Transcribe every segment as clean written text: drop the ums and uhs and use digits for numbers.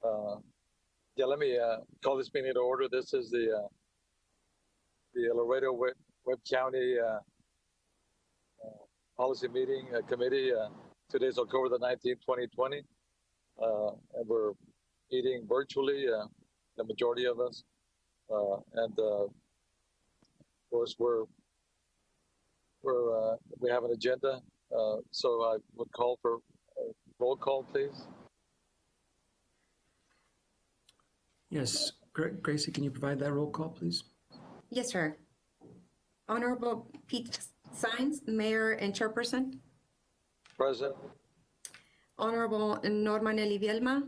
Yeah, let me call this meeting to order. This is the Laredo Webb County Policy Meeting Committee. Today's October the 19th, 2020. And we're meeting virtually, the majority of us. And of course, we have an agenda. So I would call for a roll call, please. Yes, Gracie, can you provide that roll call, please? Yes, sir. Honorable Pete Saenz, Mayor and Chairperson. Present. Honorable Norma Nelly Vielma.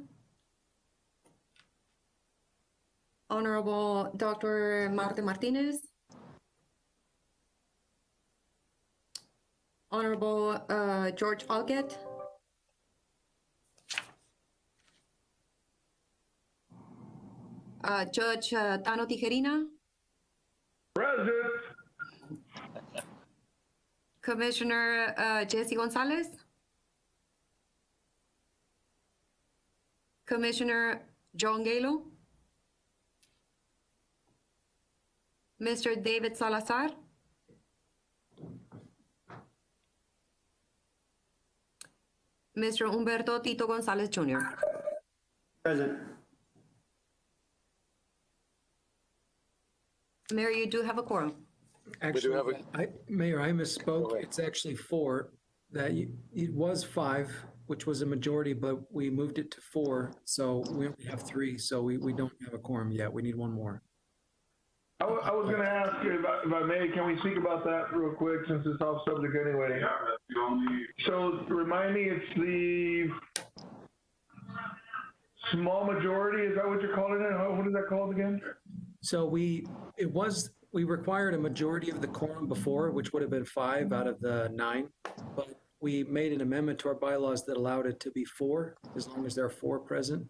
Honorable Dr. Marta Martinez. Honorable George Algett. Judge Tano Tijerina. Present. Commissioner Jesse Gonzalez. Commissioner John Galo. Mr. David Salazar. Mr. Humberto Tito Gonzalez Jr. Present. Mayor, you do have a quorum. Actually, Mayor, I misspoke. It's actually 4. It was 5, which was a majority, but we moved it to 4. So we only have 3. So we don't have a quorum yet. We need one more. I was going to ask you, if I may, can we speak about that real quick since it's off subject anyway? Yeah, that's the only. So remind me, it's the small majority. Is that what you're calling it? What is that called again? So we required a majority of the quorum before, which would have been 5 out of the 9, but we made an amendment to our bylaws that allowed it to be 4, as long as there are 4 present.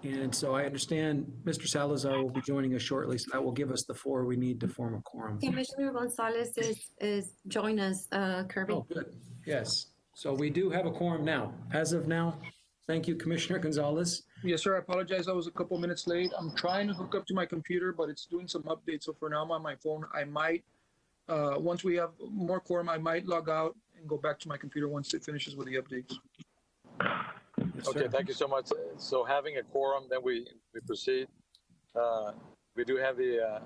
And so I understand Mr. Salazar will be joining us shortly, so that will give us the 4 we need to form a quorum. Commissioner Gonzalez is joining us, Kirby. Oh, good. Yes. So we do have a quorum now. As of now, thank you, Commissioner Gonzalez. Yes, sir. I apologize. I was a couple minutes late. I'm trying to hook up to my computer, but it's doing some updates. So for now, I'm on my phone. I might, once we have more quorum, I might log out and go back to my computer once it finishes with the updates. Yes, Okay, sir. thank you so much. So having a quorum, then we proceed. We do have the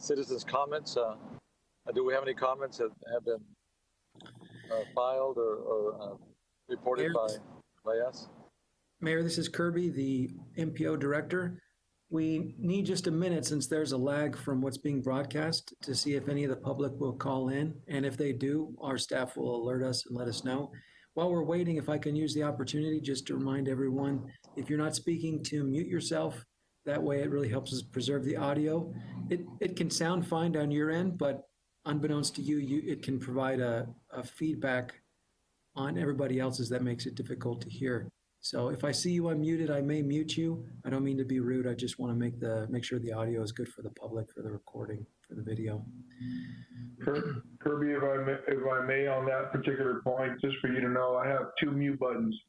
citizens' comments. Do we have any comments that have been filed or reported by us? Mayor, this is Kirby, the MPO director. We need just a minute, since there's a lag from what's being broadcast, to see if any of the public will call in. And if they do, our staff will alert us and let us know. While we're waiting, if I can use the opportunity just to remind everyone, if you're not speaking, to mute yourself. That way it really helps us preserve the audio. It can sound fine down your end, but unbeknownst to you, it can provide a feedback on everybody else's that makes it difficult to hear. So if I see you unmuted, I may mute you. I don't mean to be rude. I just want to make sure the audio is good for the public, for the recording, for the video. Kirby, if I may, on that particular point, just for you to know, I have 2 mute buttons.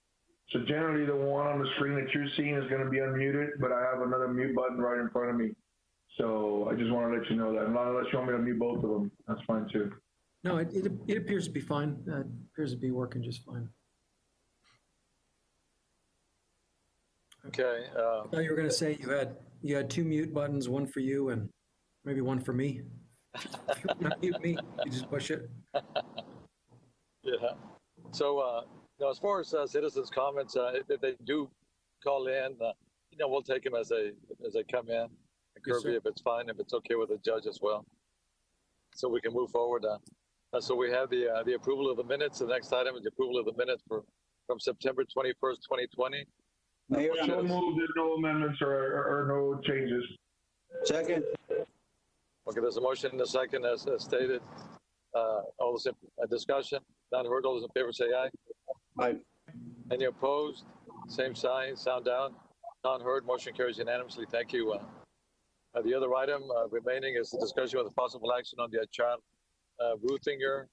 So generally the one on the screen that you're seeing is going to be unmuted, but I have another mute button right in front of me. So I just want to let you know that. Not unless you want me to mute both of them, that's fine too. No, it appears to be fine. It appears to be working just fine. Okay. I thought you were going to say you had 2 mute buttons, one for you and maybe one for me. If you want to mute me, you just push it. Yeah. So, as far as citizens' comments, if they do call in, we'll take them as they come in. And Kirby, if it's fine, if it's okay with the judge as well, so we can move forward. So we have the approval of the minutes. The next item is the approval of the minutes from September 21st, 2020. Mayor, So moved, there's no amendments or no changes. second. Okay, there's a motion and a second as stated. All those in discussion? None heard. All those in favor say aye. Aye. Any opposed? Same sign. Sound down. None heard. Motion carries unanimously. Thank you. The other item remaining is the discussion with a possible action on the child Ruthinger.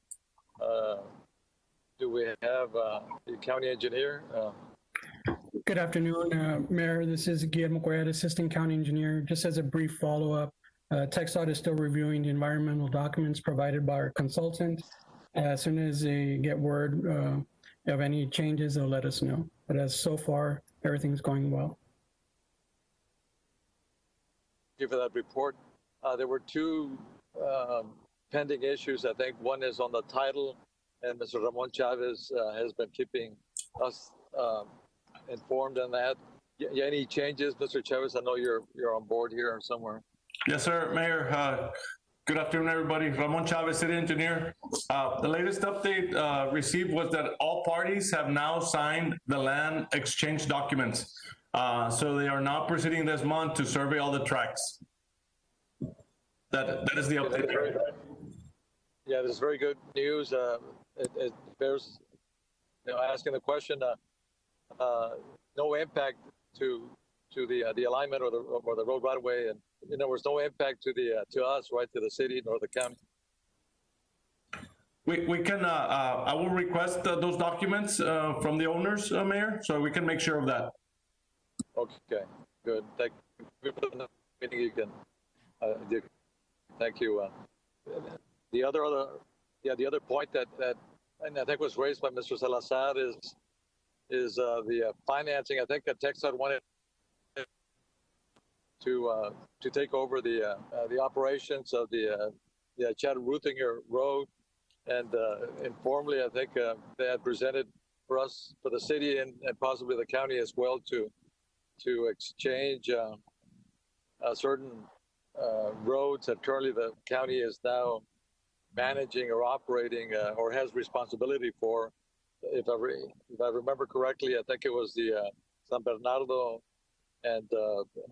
Do we have the county engineer? Good afternoon, Mayor. This is Guillermo Correa, Assistant County Engineer. Just as a brief follow-up, TxDOT is still reviewing the environmental documents provided by our consultant. As soon as they get word of any changes, they'll let us know. But as so far, everything's going well. Thank you for that report. There were two pending issues. I think one is on the title, and Mr. Ramon Chavez has been keeping us informed on that. Any changes, Mr. Chavez? I know you're on board here or somewhere. Yes, sir, Mayor. Good afternoon, everybody. Ramon Chavez, City Engineer. The latest update received was that all parties have now signed the land exchange documents. So they are now proceeding this month to survey all the tracks. That is the update. Yeah, this is very good news. It bears, asking the question. No impact to the alignment or the road right away, and there was no impact to us, right, to the city nor the county. We can. I will request those documents from the owners, Mayor, so we can make sure of that. Okay, good. Thank you for the meeting. You can. Thank you. The other point that and I think was raised by Mr. Salazar is the financing. I think that TxDOT wanted to take over the operations of the Chad-Ruthinger Road, and informally, I think they had presented for us, for the city and possibly the county as well, to exchange certain roads that currently the county is now managing or operating or has responsibility for. If I remember correctly, I think it was the San Bernardo and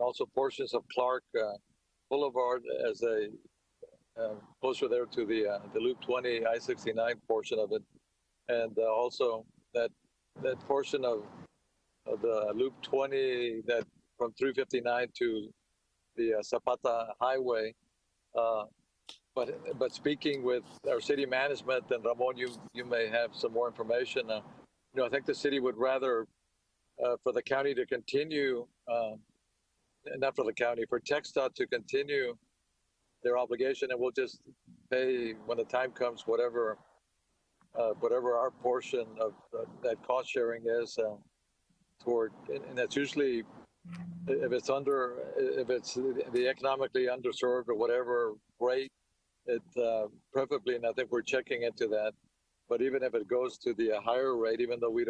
also portions of Clark Boulevard as a closer there to the Loop 20 I-69 portion of it, and also that portion of the Loop 20 that from 359 to the Zapata Highway. But speaking with our city management, and Ramon, you may have some more information. I think the city would rather for the county to continue, not for the county, for TxDOT to continue their obligation, and we'll just pay when the time comes whatever our portion of that cost sharing is toward, and that's usually if it's the economically underserved or whatever rate. It preferably, and I think we're checking into that. But even if it goes to the higher rate, even though we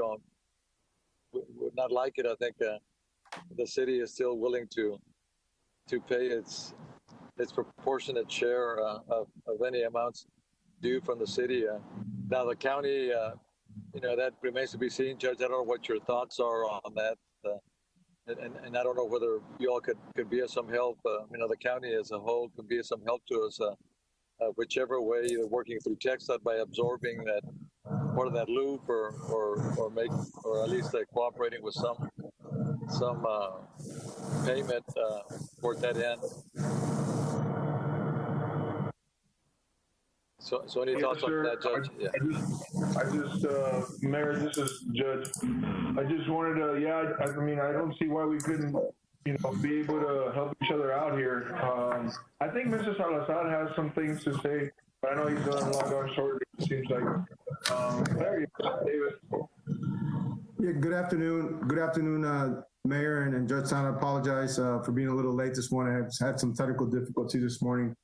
would not like it, I think the city is still willing to pay its proportionate share of any amounts due from the city. Now the county, that remains to be seen. Judge, I don't know what your thoughts are on that, and I don't know whether you all could be of some help. The county as a whole could be of some help to us. Whichever way, either working through TxDOT by absorbing that part of that loop, or at least cooperating with some payment toward that end. So any thoughts on that, Judge? I just, Mayor, this is Judge. I just wanted to, I don't see why we couldn't, be able to help each other out here. I think Mr. Salazar has some things to say, but I know he's going to log on shortly, it seems like. There you go, David. Yeah, good afternoon, Mayor and Judge San. I apologize for being a little late this morning. I had some technical difficulty this morning.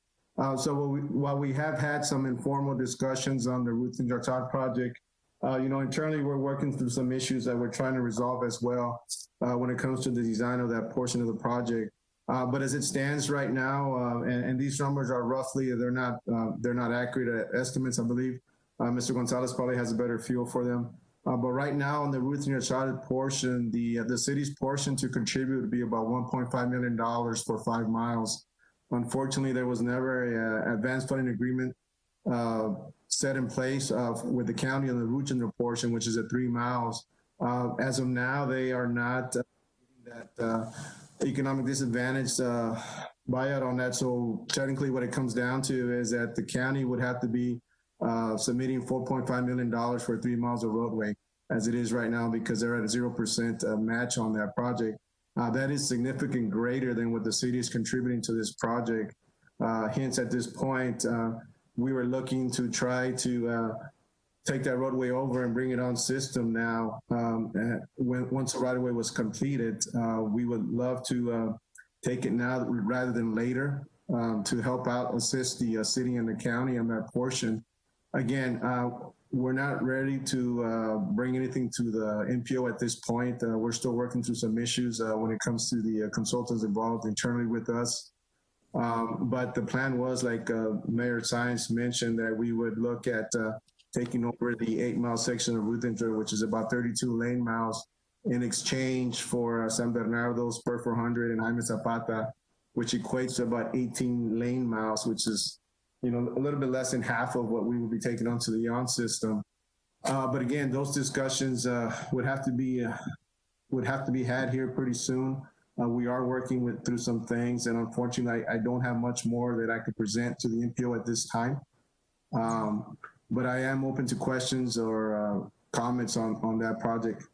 So while we have had some informal discussions on the Ruthinger Chad project, internally we're working through some issues that we're trying to resolve as well when it comes to the design of that portion of the project. But as it stands right now, and these numbers are roughly, they're not accurate estimates, I believe. Mr. Gonzalez probably has a better feel for them. But right now on the Ruthinger Chad portion, the city's portion to contribute would be about $1.5 million for 5 miles. Unfortunately, there was never an advanced funding agreement set in place with the county on the Ruthinger portion, which is at 3 miles. As of now, they are not that economic disadvantage buyout on that. So technically what it comes down to is that the county would have to be submitting $4.5 million for 3 miles of roadway. as it is right now because they're at a 0% match on that project. That is significantly greater than what the city is contributing to this project. Hence, at this point, we were looking to try to take that roadway over and bring it on system now. Once the right-of-way was completed, we would love to take it now rather than later to help out, assist the city and the county on that portion. Again, we're not ready to bring anything to the MPO at this point. We're still working through some issues when it comes to the consultants involved internally with us. But the plan was, like Mayor Science mentioned, that we would look at taking over the 8-mile section of Ruth Inter, which is about 32 lane miles, in exchange for San Bernardo, Spur 400, and Jaime Zapata, which equates to about 18 lane miles, which is, a little bit less than half of what we will be taking onto the YON system. But again, those discussions would have to be had here pretty soon. We are working through some things, and unfortunately, I don't have much more that I could present to the MPO at this time. But I am open to questions or comments on that project.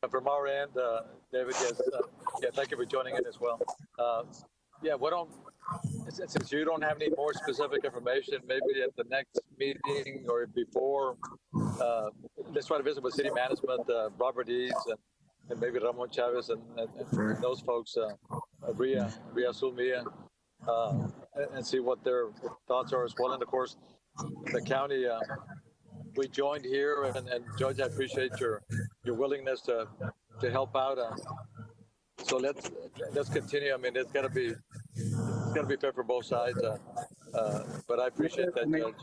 From our end, David, yes, thank you for joining in as well. Since you don't have any more specific information, maybe at the next meeting or before, let's try to visit with city management, Robert Eads, and maybe Ramon Chavez and those folks, Ria Sulmia, and see what their thoughts are as well. And of course, the county, we joined here, and Judge, I appreciate your willingness to help out. So let's continue. I mean, it's got to be fair for both sides. But I appreciate that, Judge.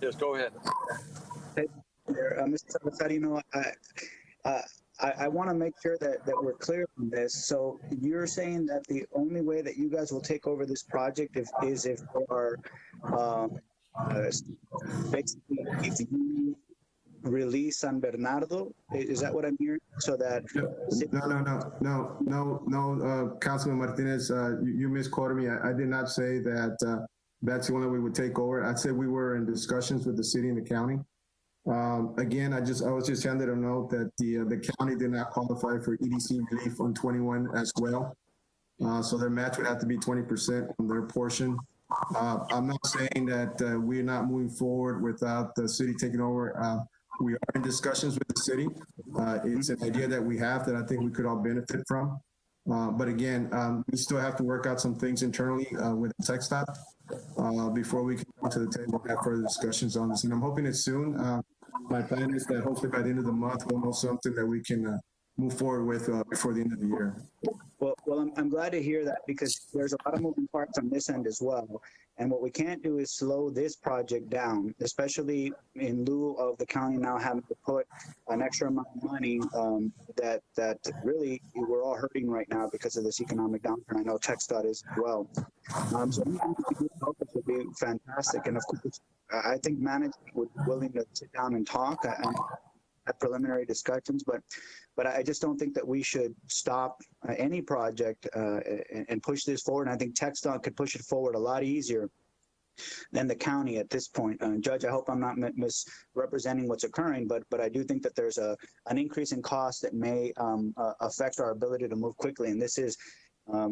Yes, go ahead. Mr. Salazarino, I want to make sure that we're clear on this. So you're saying that the only way that you guys will take over this project is if there are basically if you release San Bernardo? Is that what I'm hearing? So that no, Councilman Martinez, you misquoted me. I did not say that that's the only way we would take over. I'd say we were in discussions with the city and the county. Again, I was just handed a note that the county did not qualify for EDC relief on 21 as well. So their match would have to be 20% on their portion. I'm not saying that we're not moving forward without the city taking over. We are in discussions with the city. It's an idea that we have that I think we could all benefit from. But again, we still have to work out some things internally with the tech staff before we can come to the table and have further discussions on this. And I'm hoping it's soon. My plan is that hopefully by the end of the month, we'll know something that we can move forward with before the end of the year. Well, I'm glad to hear that, because there's a lot of moving parts on this end as well. And what we can't do is slow this project down, especially in lieu of the county now having to put an extra amount of money that really we're all hurting right now because of this economic downturn. I know TxDOT is as well. So anything we can do to help us would be fantastic. And of course, I think management would be willing to sit down and talk and have preliminary discussions, but I just don't think that we should stop any project and push this forward. And I think TxDOT could push it forward a lot easier than the county at this point. Judge, I hope I'm not misrepresenting what's occurring, but I do think that there's an increase in cost that may affect our ability to move quickly. And this is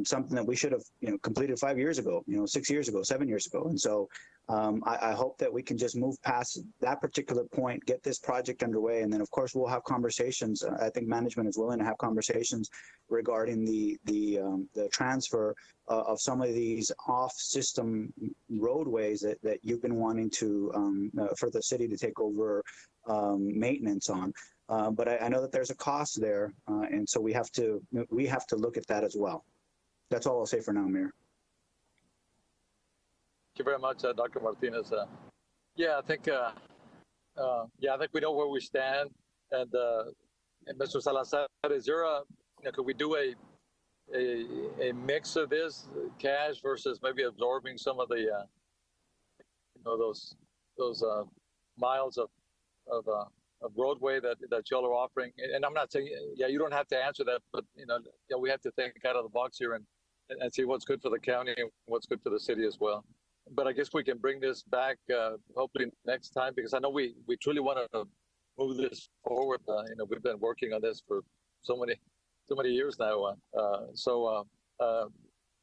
something that we should have completed 5 years ago, 6 years ago, 7 years ago. And so I hope that we can just move past that particular point, get this project underway, and then of course we'll have conversations. I think management is willing to have conversations regarding the transfer of some of these off-system roadways that you've been wanting to for the city to take over maintenance on. But I know that there's a cost there, and so we have to look at that as well. That's all I'll say for now, Mayor. Thank you very much, Dr. Martinez. I think we know where we stand. And Mr. Salazar, is there could we do a mix of this cash versus maybe absorbing some of the those miles of roadway that y'all are offering? And I'm not saying you don't have to answer that, but we have to think out of the box here and see what's good for the county and what's good for the city as well. but I guess we can bring this back hopefully next time, because I know we truly want to move this forward. We've been working on this for so many years now.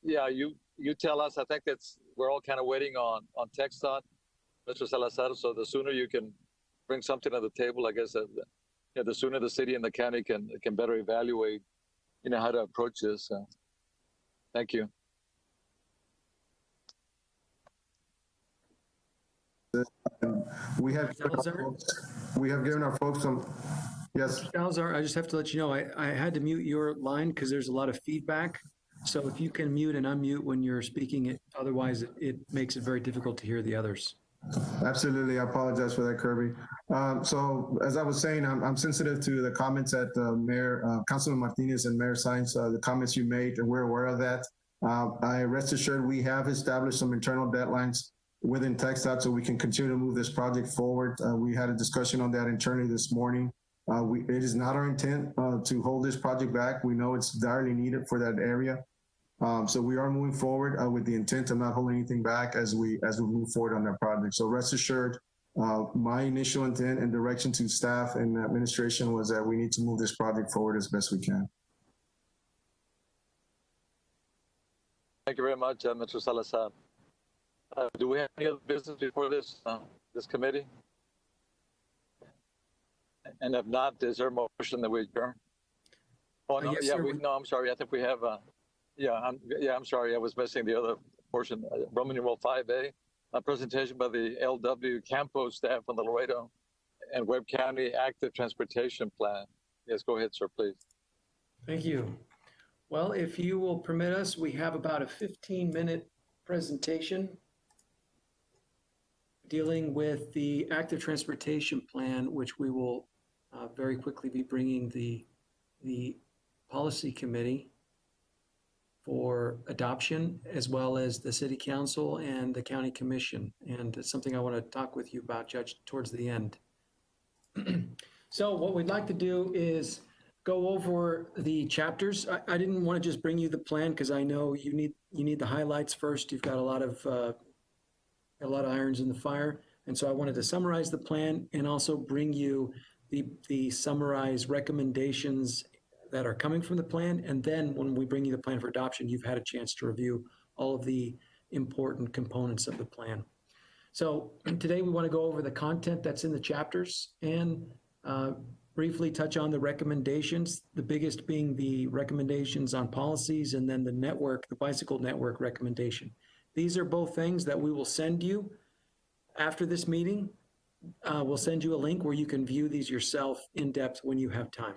Yeah, you tell us. I think we're all kind of waiting on TxDOT, Mr. Salazar. So the sooner you can bring something to the table, I guess the sooner the city and the county can better evaluate, how to approach this. Thank you. We have given our folks some. Yes. Salazar, I just have to let you know, I had to mute your line because there's a lot of feedback. So if you can mute and unmute when you're speaking, otherwise it makes it very difficult to hear the others. Absolutely. I apologize for that, Kirby. So as I was saying, I'm sensitive to the comments that Mayor, Councilman Martinez and Mayor Sainz, the comments you made, and we're aware of that. I rest assured we have established some internal deadlines within TxDOT so we can continue to move this project forward. We had a discussion on that internally this morning. It is not our intent to hold this project back. We know it's direly needed for that area. So we are moving forward with the intent of not holding anything back as we move forward on that project. So rest assured, my initial intent and direction to staff and administration was that we need to move this project forward as best we can. Thank you very much, Mr. Salazar. Do we have any other business before this committee? And if not, is there a motion that we adjourn? Oh, no, yes, yeah, sir. no, I'm sorry. I think we have, I'm sorry. I was missing the other portion. Roman numeral 5A, a presentation by the LW Campo staff on the Laredo and Webb County Active Transportation Plan. Yes, go ahead, sir, please. Thank you. Well, if you will permit us, we have about a 15-minute presentation dealing with the active transportation plan, which we will very quickly be bringing the policy committee for adoption, as well as the city council and the county commission. And it's something I want to talk with you about, Judge, towards the end. So what we'd like to do is go over the chapters. I didn't want to just bring you the plan because I know you need the highlights first. You've got a lot of irons in the fire. And so I wanted to summarize the plan and also bring you the summarized recommendations that are coming from the plan. And then when we bring you the plan for adoption, you've had a chance to review all of the important components of the plan. So today we want to go over the content that's in the chapters and briefly touch on the recommendations, the biggest being the recommendations on policies and then the bicycle network recommendation. These are both things that we will send you after this meeting. We'll send you a link where you can view these yourself in depth when you have time.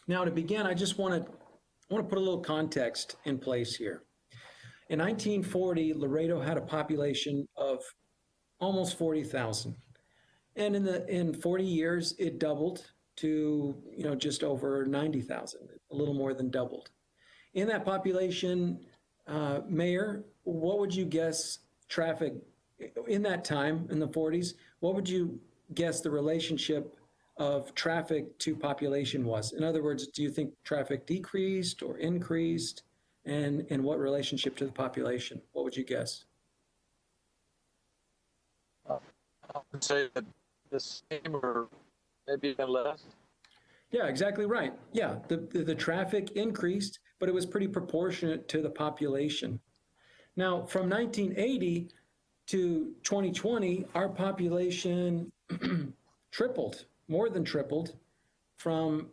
Now, to begin, I just want to put a little context in place here. In 1940, Laredo had a population of almost 40,000. And in 40 years, it doubled to just over 90,000, a little more than doubled. In that population, Mayor, what would you guess traffic in that time, in the 40s, what would you guess the relationship of traffic to population was? In other words, do you think traffic decreased or increased? And in what relationship to the population? What would you guess? I would say that the same or maybe even less. Yeah, exactly right. Yeah, the traffic increased, but it was pretty proportionate to the population. Now, from 1980 to 2020, our population tripled, more than tripled, from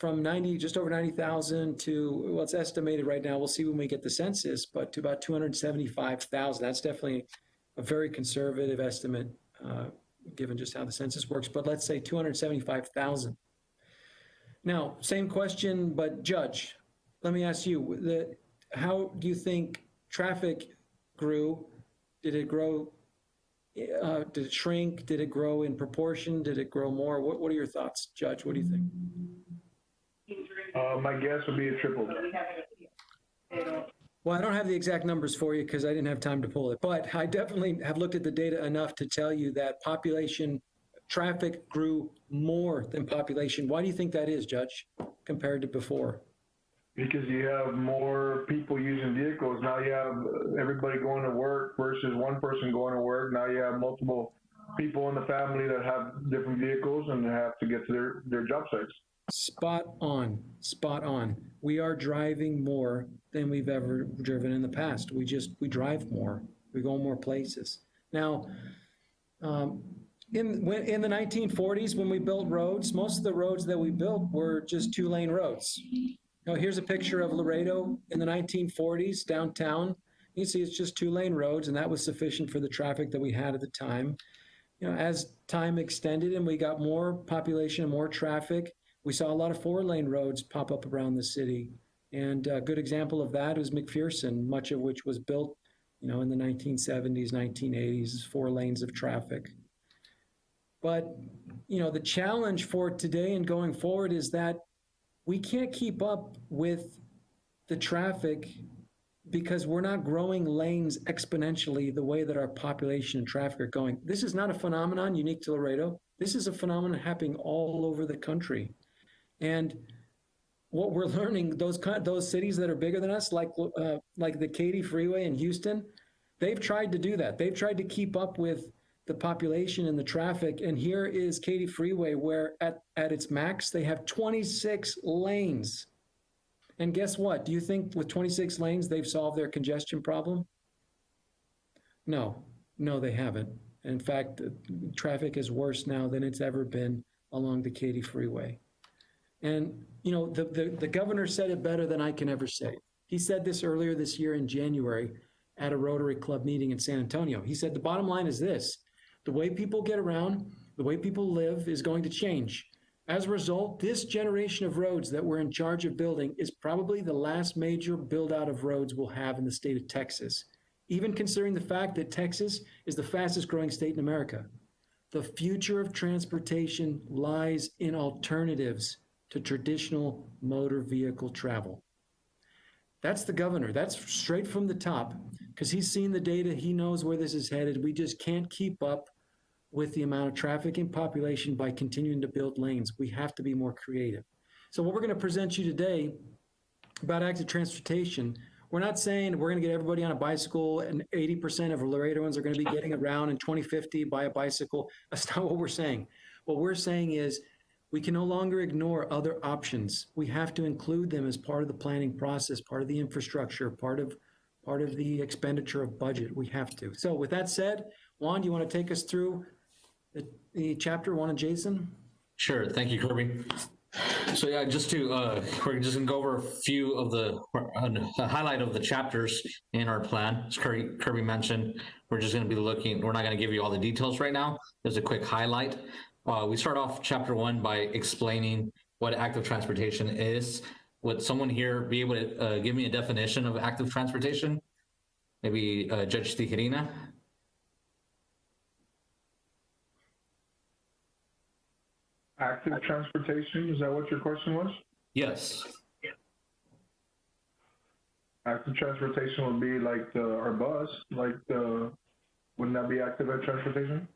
just over 90,000 to, well, it's estimated right now, we'll see when we get the census, but to about 275,000. That's definitely a very conservative estimate, given just how the census works, but let's say 275,000. Now, same question, but Judge, let me ask you, how do you think traffic grew? Did it grow? Did it shrink? Did it grow in proportion? Did it grow more? What are your thoughts, Judge? What do you think? My guess would be it tripled. Well, I don't have the exact numbers for you because I didn't have time to pull it, but I definitely have looked at the data enough to tell you that traffic grew more than population. Why do you think that is, Judge, compared to before? because you have more people using vehicles. Now you have everybody going to work versus one person going to work. Now you have multiple people in the family that have different vehicles and have to get to their job sites. Spot on, spot on. We are driving more than we've ever driven in the past. We drive more. We go more places. Now, in the 1940s, when we built roads, most of the roads that we built were just 2-lane roads. Now, here's a picture of Laredo in the 1940s, downtown. You can see it's just 2-lane roads, and that was sufficient for the traffic that we had at the time. You know, as time extended and we got more population and more traffic, we saw a lot of 4-lane roads pop up around the city. And a good example of that is McPherson, much of which was built, you know, in the 1970s, 1980s, 4 lanes of traffic. But, you know, the challenge for today and going forward is that we can't keep up with the traffic because we're not growing lanes exponentially the way that our population and traffic are going. This is not a phenomenon unique to Laredo. This is a phenomenon happening all over the country. And what we're learning, those cities that are bigger than us, like the Katy Freeway in Houston, they've tried to do that. They've tried to keep up with the population and the traffic. And here is Katy Freeway, where at its max, they have 26 lanes. And guess what? Do you think with 26 lanes, they've solved their congestion problem? No, they haven't. In fact, traffic is worse now than it's ever been along the Katy Freeway. And, you know, the governor said it better than I can ever say. He said this earlier this year in January at a Rotary Club meeting in San Antonio. He said, the bottom line is this: the way people get around, the way people live is going to change. As a result, this generation of roads that we're in charge of building is probably the last major build out of roads we'll have in the state of Texas, even considering the fact that Texas is the fastest growing state in America. The future of transportation lies in alternatives to traditional motor vehicle travel. That's the governor. That's straight from the top, because he's seen the data. He knows where this is headed. We just can't keep up with the amount of traffic and population by continuing to build lanes. We have to be more creative. So what we're going to present you today about active transportation, we're not saying we're going to get everybody on a bicycle and 80% of Laredoans are going to be getting around in 2050 by a bicycle. That's not what we're saying. What we're saying is we can no longer ignore other options. We have to include them as part of the planning process, part of the infrastructure, part of the expenditure of budget. We have to. So with that said, Juan, do you want to take us through the chapter 1 and Jason? Sure, thank you, Kirby. So yeah, just to, we're just gonna go over a few of the highlight of the chapters in our plan. As Kirby mentioned, we're just gonna be looking, we're not gonna give you all the details right now. There's a quick highlight. We start off chapter 1 by explaining what active transportation is. Would someone here be able to give me a definition of active transportation? Maybe Judge Tijerina? Active transportation, is that what your question was? Yes. Active transportation would be like our bus, wouldn't that be active transportation?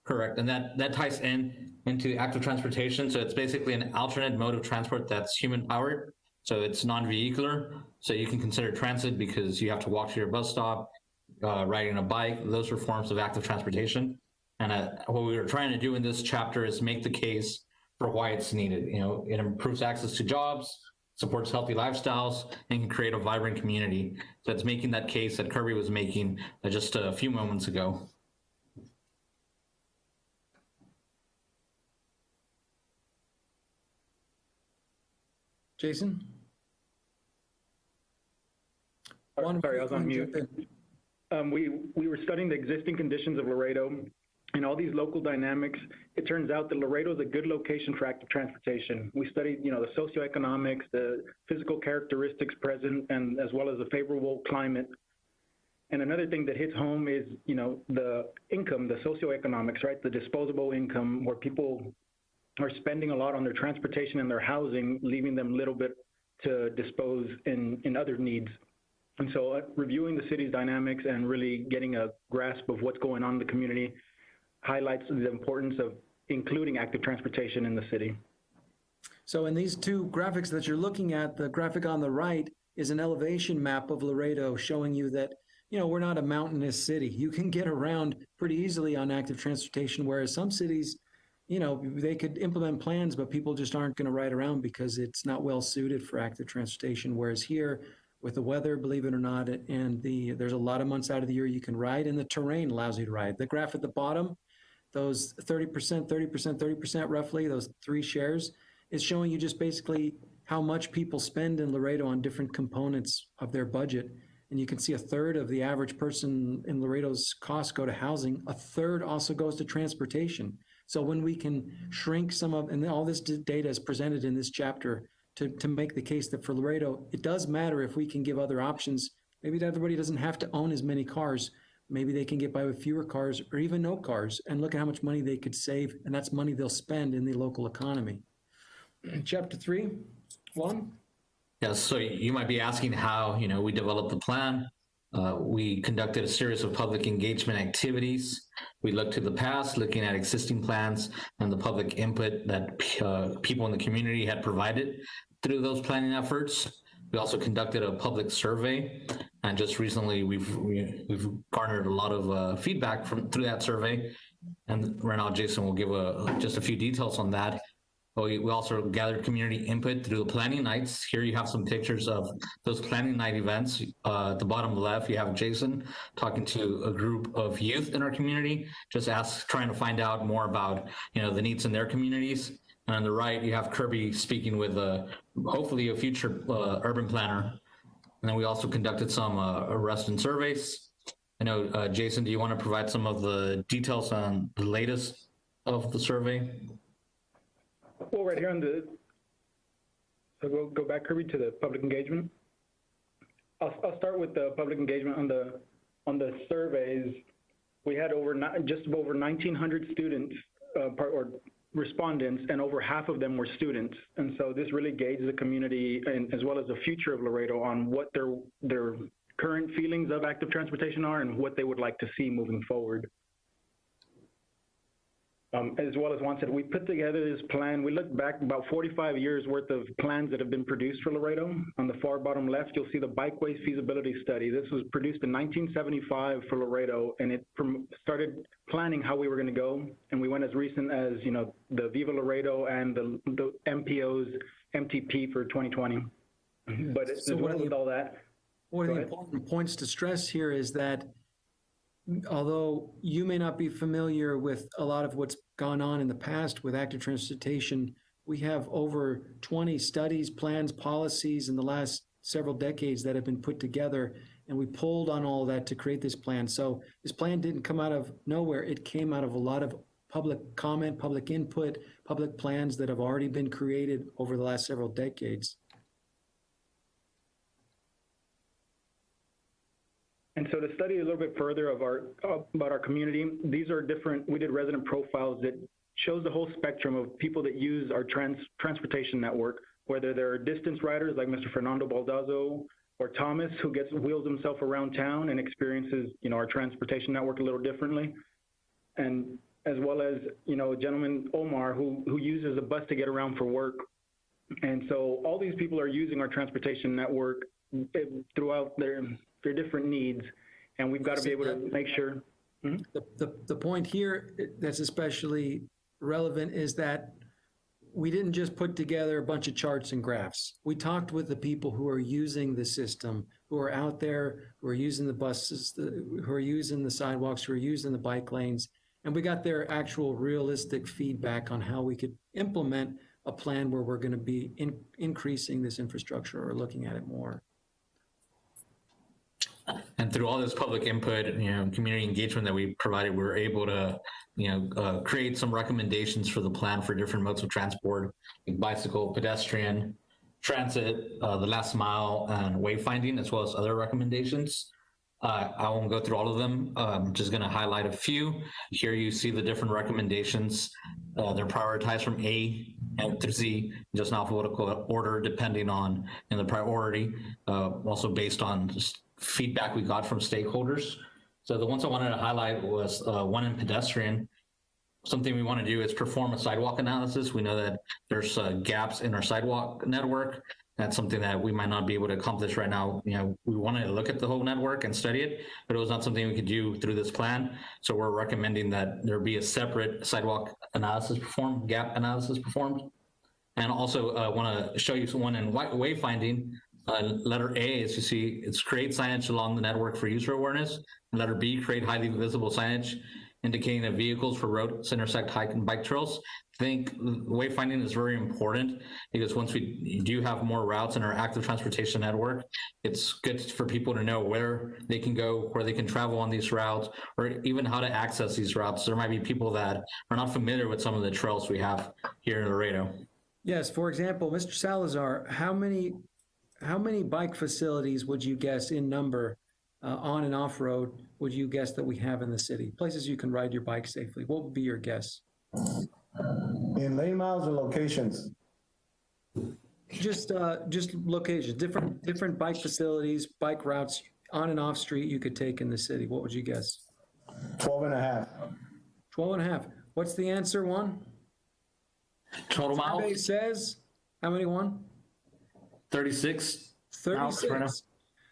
Correct, and that ties into active transportation. So it's basically an alternate mode of transport that's human powered. So it's non-vehicular. So you can consider transit because you have to walk to your bus stop, riding a bike. Those are forms of active transportation. And what we were trying to do in this chapter is make the case for why it's needed. You know, it improves access to jobs, supports healthy lifestyles, and can create a vibrant community. So it's making that case that Kirby was making just a few moments ago. Jason? Sorry, I was on mute. We were studying the existing conditions of Laredo and all these local dynamics. It turns out that Laredo is a good location for active transportation. We studied, the socioeconomics, the physical characteristics present, and as well as the favorable climate. And another thing that hits home is, the income, the socioeconomics, right? The disposable income, where people are spending a lot on their transportation and their housing, leaving them a little bit to dispose in other needs. And so reviewing the city's dynamics and really getting a grasp of what's going on in the community highlights the importance of including active transportation in the city. So in these two graphics that you're looking at, the graphic on the right is an elevation map of Laredo showing you that, we're not a mountainous city. You can get around pretty easily on active transportation, whereas some cities, they could implement plans, but people just aren't going to ride around because it's not well suited for active transportation. Whereas here, with the weather, believe it or not, and there's a lot of months out of the year you can ride, and the terrain allows you to ride. The graph at the bottom, those 30%, 30%, 30% roughly, those three shares, is showing you just basically how much people spend in Laredo on different components of their budget. And you can see a third of the average person in Laredo's costs go to housing. A third also goes to transportation. So when we can shrink some of, and all this data is presented in this chapter to make the case that for Laredo, it does matter if we can give other options. Maybe everybody doesn't have to own as many cars. Maybe they can get by with fewer cars or even no cars, and look at how much money they could save, and that's money they'll spend in the local economy. Chapter 3, 1. Yes, so you might be asking how, we developed the plan. We conducted a series of public engagement activities. We looked to the past, looking at existing plans and the public input that people in the community had provided through those planning efforts. We also conducted a public survey, and just recently we've garnered a lot of feedback through that survey. And right now, Jason will give just a few details on that. We also gathered community input through the planning nights. Here you have some pictures of those planning night events. At the bottom left, you have Jason talking to a group of youth in our community, just trying to find out more about, the needs in their communities. And on the right, you have Kirby speaking with hopefully a future urban planner. And then we also conducted some resident surveys. I know, Jason, do you want to provide some of the details on the latest of the survey? Well, right here on so go back, Kirby, to the public engagement. I'll start with the public engagement on the surveys. We had just over 1,900 students or respondents, and over half of them were students. And so this really gauges the community and as well as the future of Laredo on what their current feelings of active transportation are and what they would like to see moving forward. As well as Juan said, we put together this plan. We looked back about 45 years worth of plans that have been produced for Laredo. On the far bottom left, you'll see the bikeways feasibility study. This was produced in 1975 for Laredo, and it started planning how we were going to go. And we went as recent as, the Viva Laredo and the MPO's MTP for 2020. But So as well as all that. One of the important points to stress here is that although you may not be familiar with a lot of what's gone on in the past with active transportation, we have over 20 studies, plans, policies in the last several decades that have been put together, and we pulled on all of that to create this plan. So this plan didn't come out of nowhere. It came out of a lot of public comment, public input, public plans that have already been created over the last several decades. And so to study a little bit further about our community, we did resident profiles that shows the whole spectrum of people that use our transportation network, whether they're distance riders like Mr. Fernando Baldazzo or Thomas, who wheels himself around town and experiences, our transportation network a little differently. And as well as, a gentleman, Omar, who uses a bus to get around for work. And so all these people are using our transportation network throughout their different needs, and we've got to be able to make sure. The point here that's especially relevant is that we didn't just put together a bunch of charts and graphs. We talked with the people who are using the system, who are out there, who are using the buses, who are using the sidewalks, who are using the bike lanes, and we got their actual realistic feedback on how we could implement a plan where we're going to be increasing this infrastructure or looking at it more. And through all this public input, community engagement that we provided, we were able to, create some recommendations for the plan for different modes of transport, like bicycle, pedestrian, transit, the last mile, and wayfinding, as well as other recommendations. I won't go through all of them. I'm just going to highlight a few. Here you see the different recommendations. They're prioritized from A and through Z, just in alphabetical order, depending on the priority, also based on just feedback we got from stakeholders. So the ones I wanted to highlight was one in pedestrian. something we want to do is perform a sidewalk analysis. We know that there's gaps in our sidewalk network. That's something that we might not be able to accomplish right now. You know, we wanted to look at the whole network and study it, but it was not something we could do through this plan. So we're recommending that there be a separate sidewalk analysis performed, gap analysis performed. And also want to show you one in wayfinding. Letter A, as you see, it's create signage along the network for user awareness. And letter B, create highly visible signage indicating that vehicles for roads intersect hike and bike trails. I think wayfinding is very important because once we do have more routes in our active transportation network, it's good for people to know where they can go, where they can travel on these routes, or even how to access these routes. There might be people that are not familiar with some of the trails we have here in Laredo. Yes, for example, Mr. Salazar, how many bike facilities would you guess in number on and off road would you guess that we have in the city? Places you can ride your bike safely. What would be your guess? In lane miles or locations? Just locations, different bike facilities, bike routes on and off street you could take in the city. What would you guess? 12 and a half. 12 and a half. What's the answer, Juan? Total miles? Survey says, how many, Juan? 36. 36.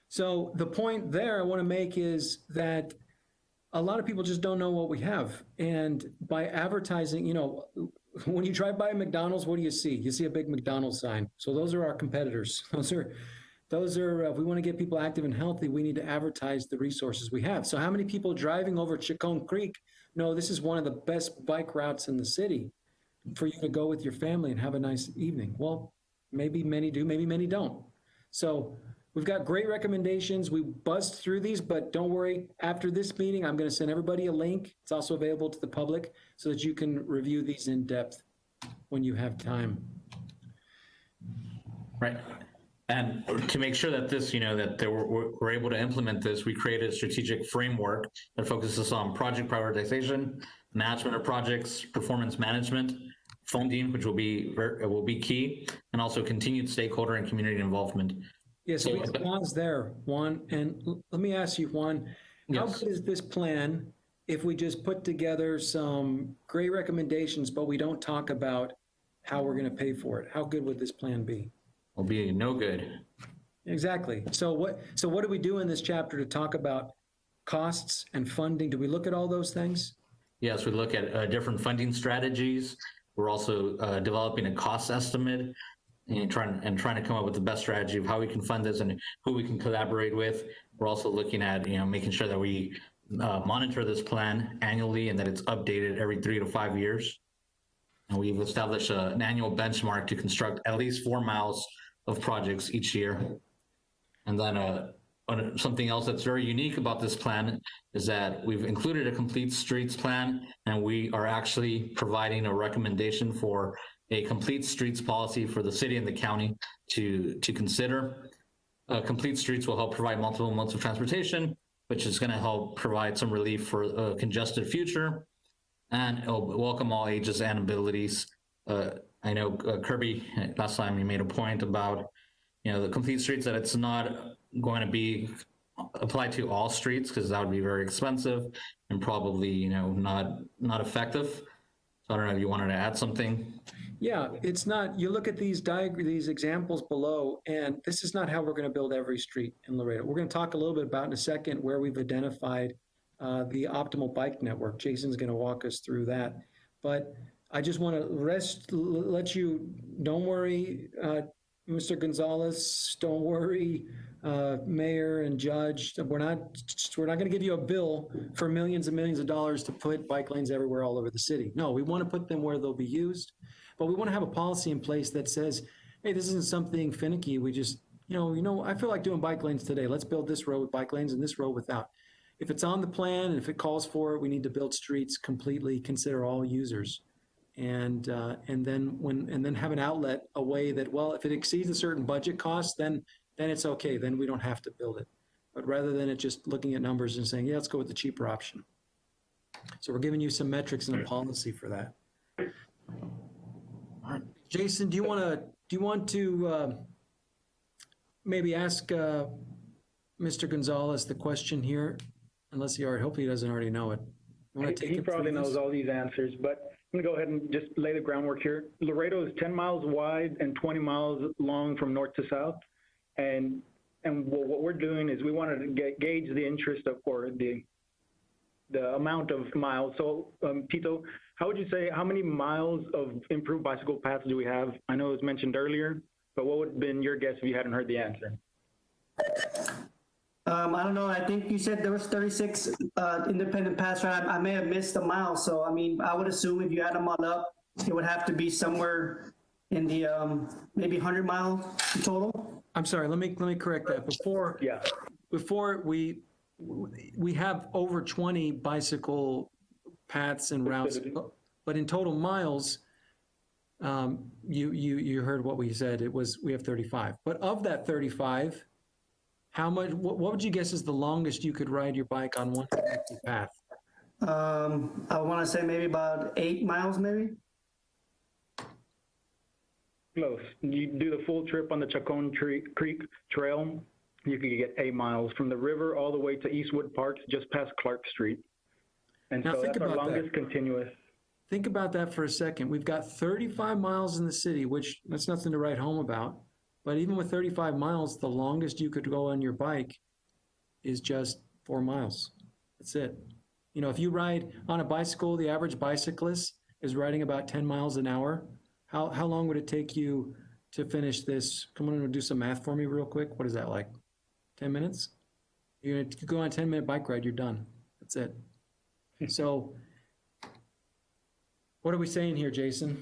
So the point there I want to make is that a lot of people just don't know what we have. And by advertising, you know, when you drive by a McDonald's, what do you see? You see a big McDonald's sign. So those are our competitors. Those are if we want to get people active and healthy, we need to advertise the resources we have. So how many people driving over Chacon Creek know this is one of the best bike routes in the city for you to go with your family and have a nice evening? Well, maybe many do, maybe many don't. So we've got great recommendations. We buzzed through these, but don't worry. After this meeting, I'm going to send everybody a link. It's also available to the public so that you can review these in depth when you have time. Right. And to make sure that this, you know, that we're able to implement this, we created a strategic framework that focuses on project prioritization, management of projects, performance management, funding, which will be key, and also continued stakeholder and community involvement. Yes, so Juan's there, Juan, and let me ask you, Juan, how Yes. good is this plan if we just put together some great recommendations, but we don't talk about how we're going to pay for it? How good would this plan be? Will be no good. Exactly. So what do we do in this chapter to talk about costs and funding? Do we look at all those things? Yes, we look at different funding strategies. We're also developing a cost estimate and trying to come up with the best strategy of how we can fund this and who we can collaborate with. We're also looking at, you know, making sure that we monitor this plan annually and that it's updated every 3 to 5 years. And we've established an annual benchmark to construct at least 4 miles of projects each year. And then something else that's very unique about this plan is that we've included a complete streets plan, and we are actually providing a recommendation for a complete streets policy for the city and the county to consider. Complete streets will help provide multiple modes of transportation, which is going to help provide some relief for a congested future, and it'll welcome all ages and abilities. I know Kirby, last time you made a point about, you know, the complete streets, that it's not going to be applied to all streets because that would be very expensive and probably, you know, not effective. So I don't know if you wanted to add something. Yeah, it's not. You look at these examples below, and this is not how we're going to build every street in Laredo. We're going to talk a little bit about in a second where we've identified the optimal bike network. Jason's going to walk us through that. But I just want to let you, don't worry, Mr. Gonzalez, don't worry, Mayor and Judge. We're not going to give you a bill for millions and millions of dollars to put bike lanes everywhere all over the city. No, we want to put them where they'll be used, but we want to have a policy in place that says, hey, this isn't something finicky. We just, you know, I feel like doing bike lanes today. Let's build this road with bike lanes and this road without. If it's on the plan and if it calls for it, we need to build streets completely, consider all users. And then have an outlet, a way that, well, if it exceeds a certain budget cost, then it's okay. Then we don't have to build it. But rather than it just looking at numbers and saying, yeah, let's go with the cheaper option. So we're giving you some metrics and a policy for that. All right. Jason, do you want to maybe ask Mr. Gonzalez the question here? Unless hopefully he doesn't already know it. You wanna take He him through probably knows this? all these answers, but I'm gonna go ahead and just lay the groundwork here. Laredo is 10 miles wide and 20 miles long from north to south. And what we're doing is we wanted to gauge the interest of, or the amount of miles. So, Tito, how would you say, how many miles of improved bicycle paths do we have? I know it was mentioned earlier, but what would have been your guess if you hadn't heard the answer? I don't know. I think you said there was 36 independent paths, right? I may have missed a mile. So, I mean, I would assume if you add them all up, it would have to be somewhere in the maybe 100 mile total. I'm sorry, let me correct that. Before we have over 20 bicycle paths and routes, but in total miles, you heard what we said. We have 35. But of that 35, how much? What would you guess is the longest you could ride your bike on one connected path? I want to say maybe about 8 miles, maybe. Close. You do the full trip on the Chacon Creek Trail, you could get 8 miles from the river all the way to Eastwood Park, just past Clark Street. And Now so think that's our about that. longest continuous. Think about that for a second. We've got 35 miles in the city, which that's nothing to write home about. But even with 35 miles, the longest you could go on your bike is just 4 miles. That's it. You know, if you ride on a bicycle, the average bicyclist is riding about 10 miles an hour. How long would it take you to finish this? Come on and do some math for me real quick. What is that, like 10 minutes? You go on a 10-minute bike ride, you're done. That's it. So what are we saying here, Jason?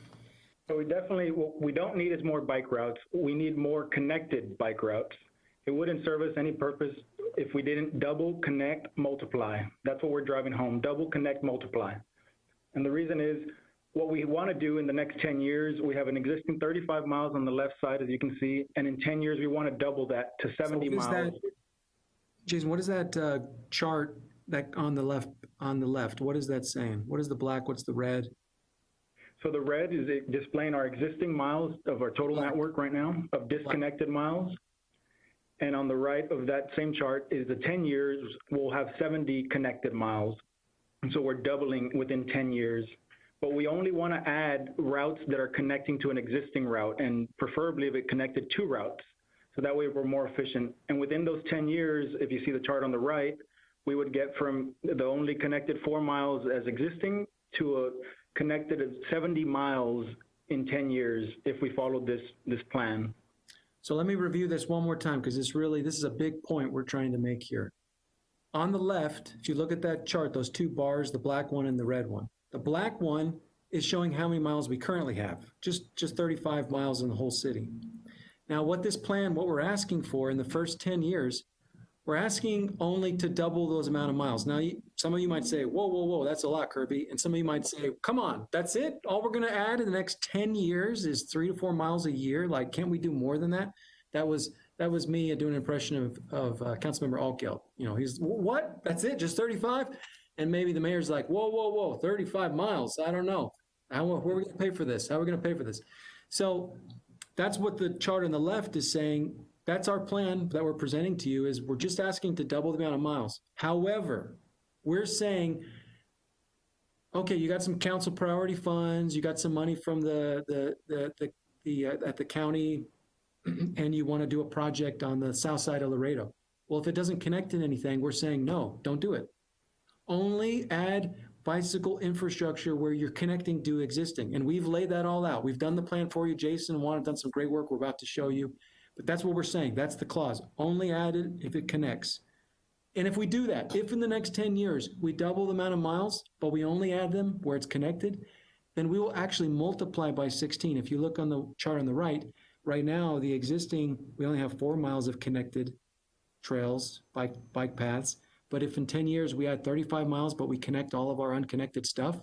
So what we don't need is more bike routes. We need more connected bike routes. It wouldn't serve us any purpose if we didn't double, connect, multiply. That's what we're driving home, double, connect, multiply. And the reason is, what we want to do in the next 10 years, we have an existing 35 miles on the left side, as you can see, and in 10 years, we want to double that to 70 miles. Jason, what is that chart that on the left? What is that saying? What is the black? What's the red? So the red is displaying our existing miles of our total network right now of disconnected miles. And on the right of that same chart is the 10 years, we'll have 70 connected miles. And so we're doubling within 10 years. But we only want to add routes that are connecting to an existing route, and preferably if it connected 2 routes. So that way we're more efficient. And within those 10 years, if you see the chart on the right, we would get from the only connected 4 miles as existing to a connected 70 miles in 10 years if we followed this plan. So let me review this one more time, because this is a big point we're trying to make here. On the left, if you look at that chart, those 2 bars, the black one and the red one. The black one is showing how many miles we currently have, just 35 miles in the whole city. Now, what we're asking for in the first 10 years, we're asking only to double those amount of miles. Now, some of you might say, whoa, that's a lot, Kirby. And some of you might say, come on, that's it? All we're going to add in the next 10 years is 3 to 4 miles a year? Like, can't we do more than that? That was me doing an impression of Councilmember Altgeld. You know, he's, what? That's it? Just 35? And maybe the mayor's like, whoa, 35 miles. I don't know. Where are we going to pay for this? How are we going to pay for this? So that's what the chart on the left is saying. That's our plan that we're presenting to you, is we're just asking to double the amount of miles. However, we're saying, okay, you got some council priority funds, you got some money from at the county, and you want to do a project on the south side of Laredo. Well, if it doesn't connect to anything, we're saying, no, don't do it. Only add bicycle infrastructure where you're connecting to existing. And we've laid that all out. We've done the plan for you. Jason and Juan have done some great work we're about to show you. But that's what we're saying. That's the clause. Only add it if it connects. And if we do that, if in the next 10 years we double the amount of miles, but we only add them where it's connected, then we will actually multiply by 16. If you look on the chart on the right now, the existing, we only have 4 miles of connected trails, bike paths. But if in 10 years we add 35 miles, but we connect all of our unconnected stuff,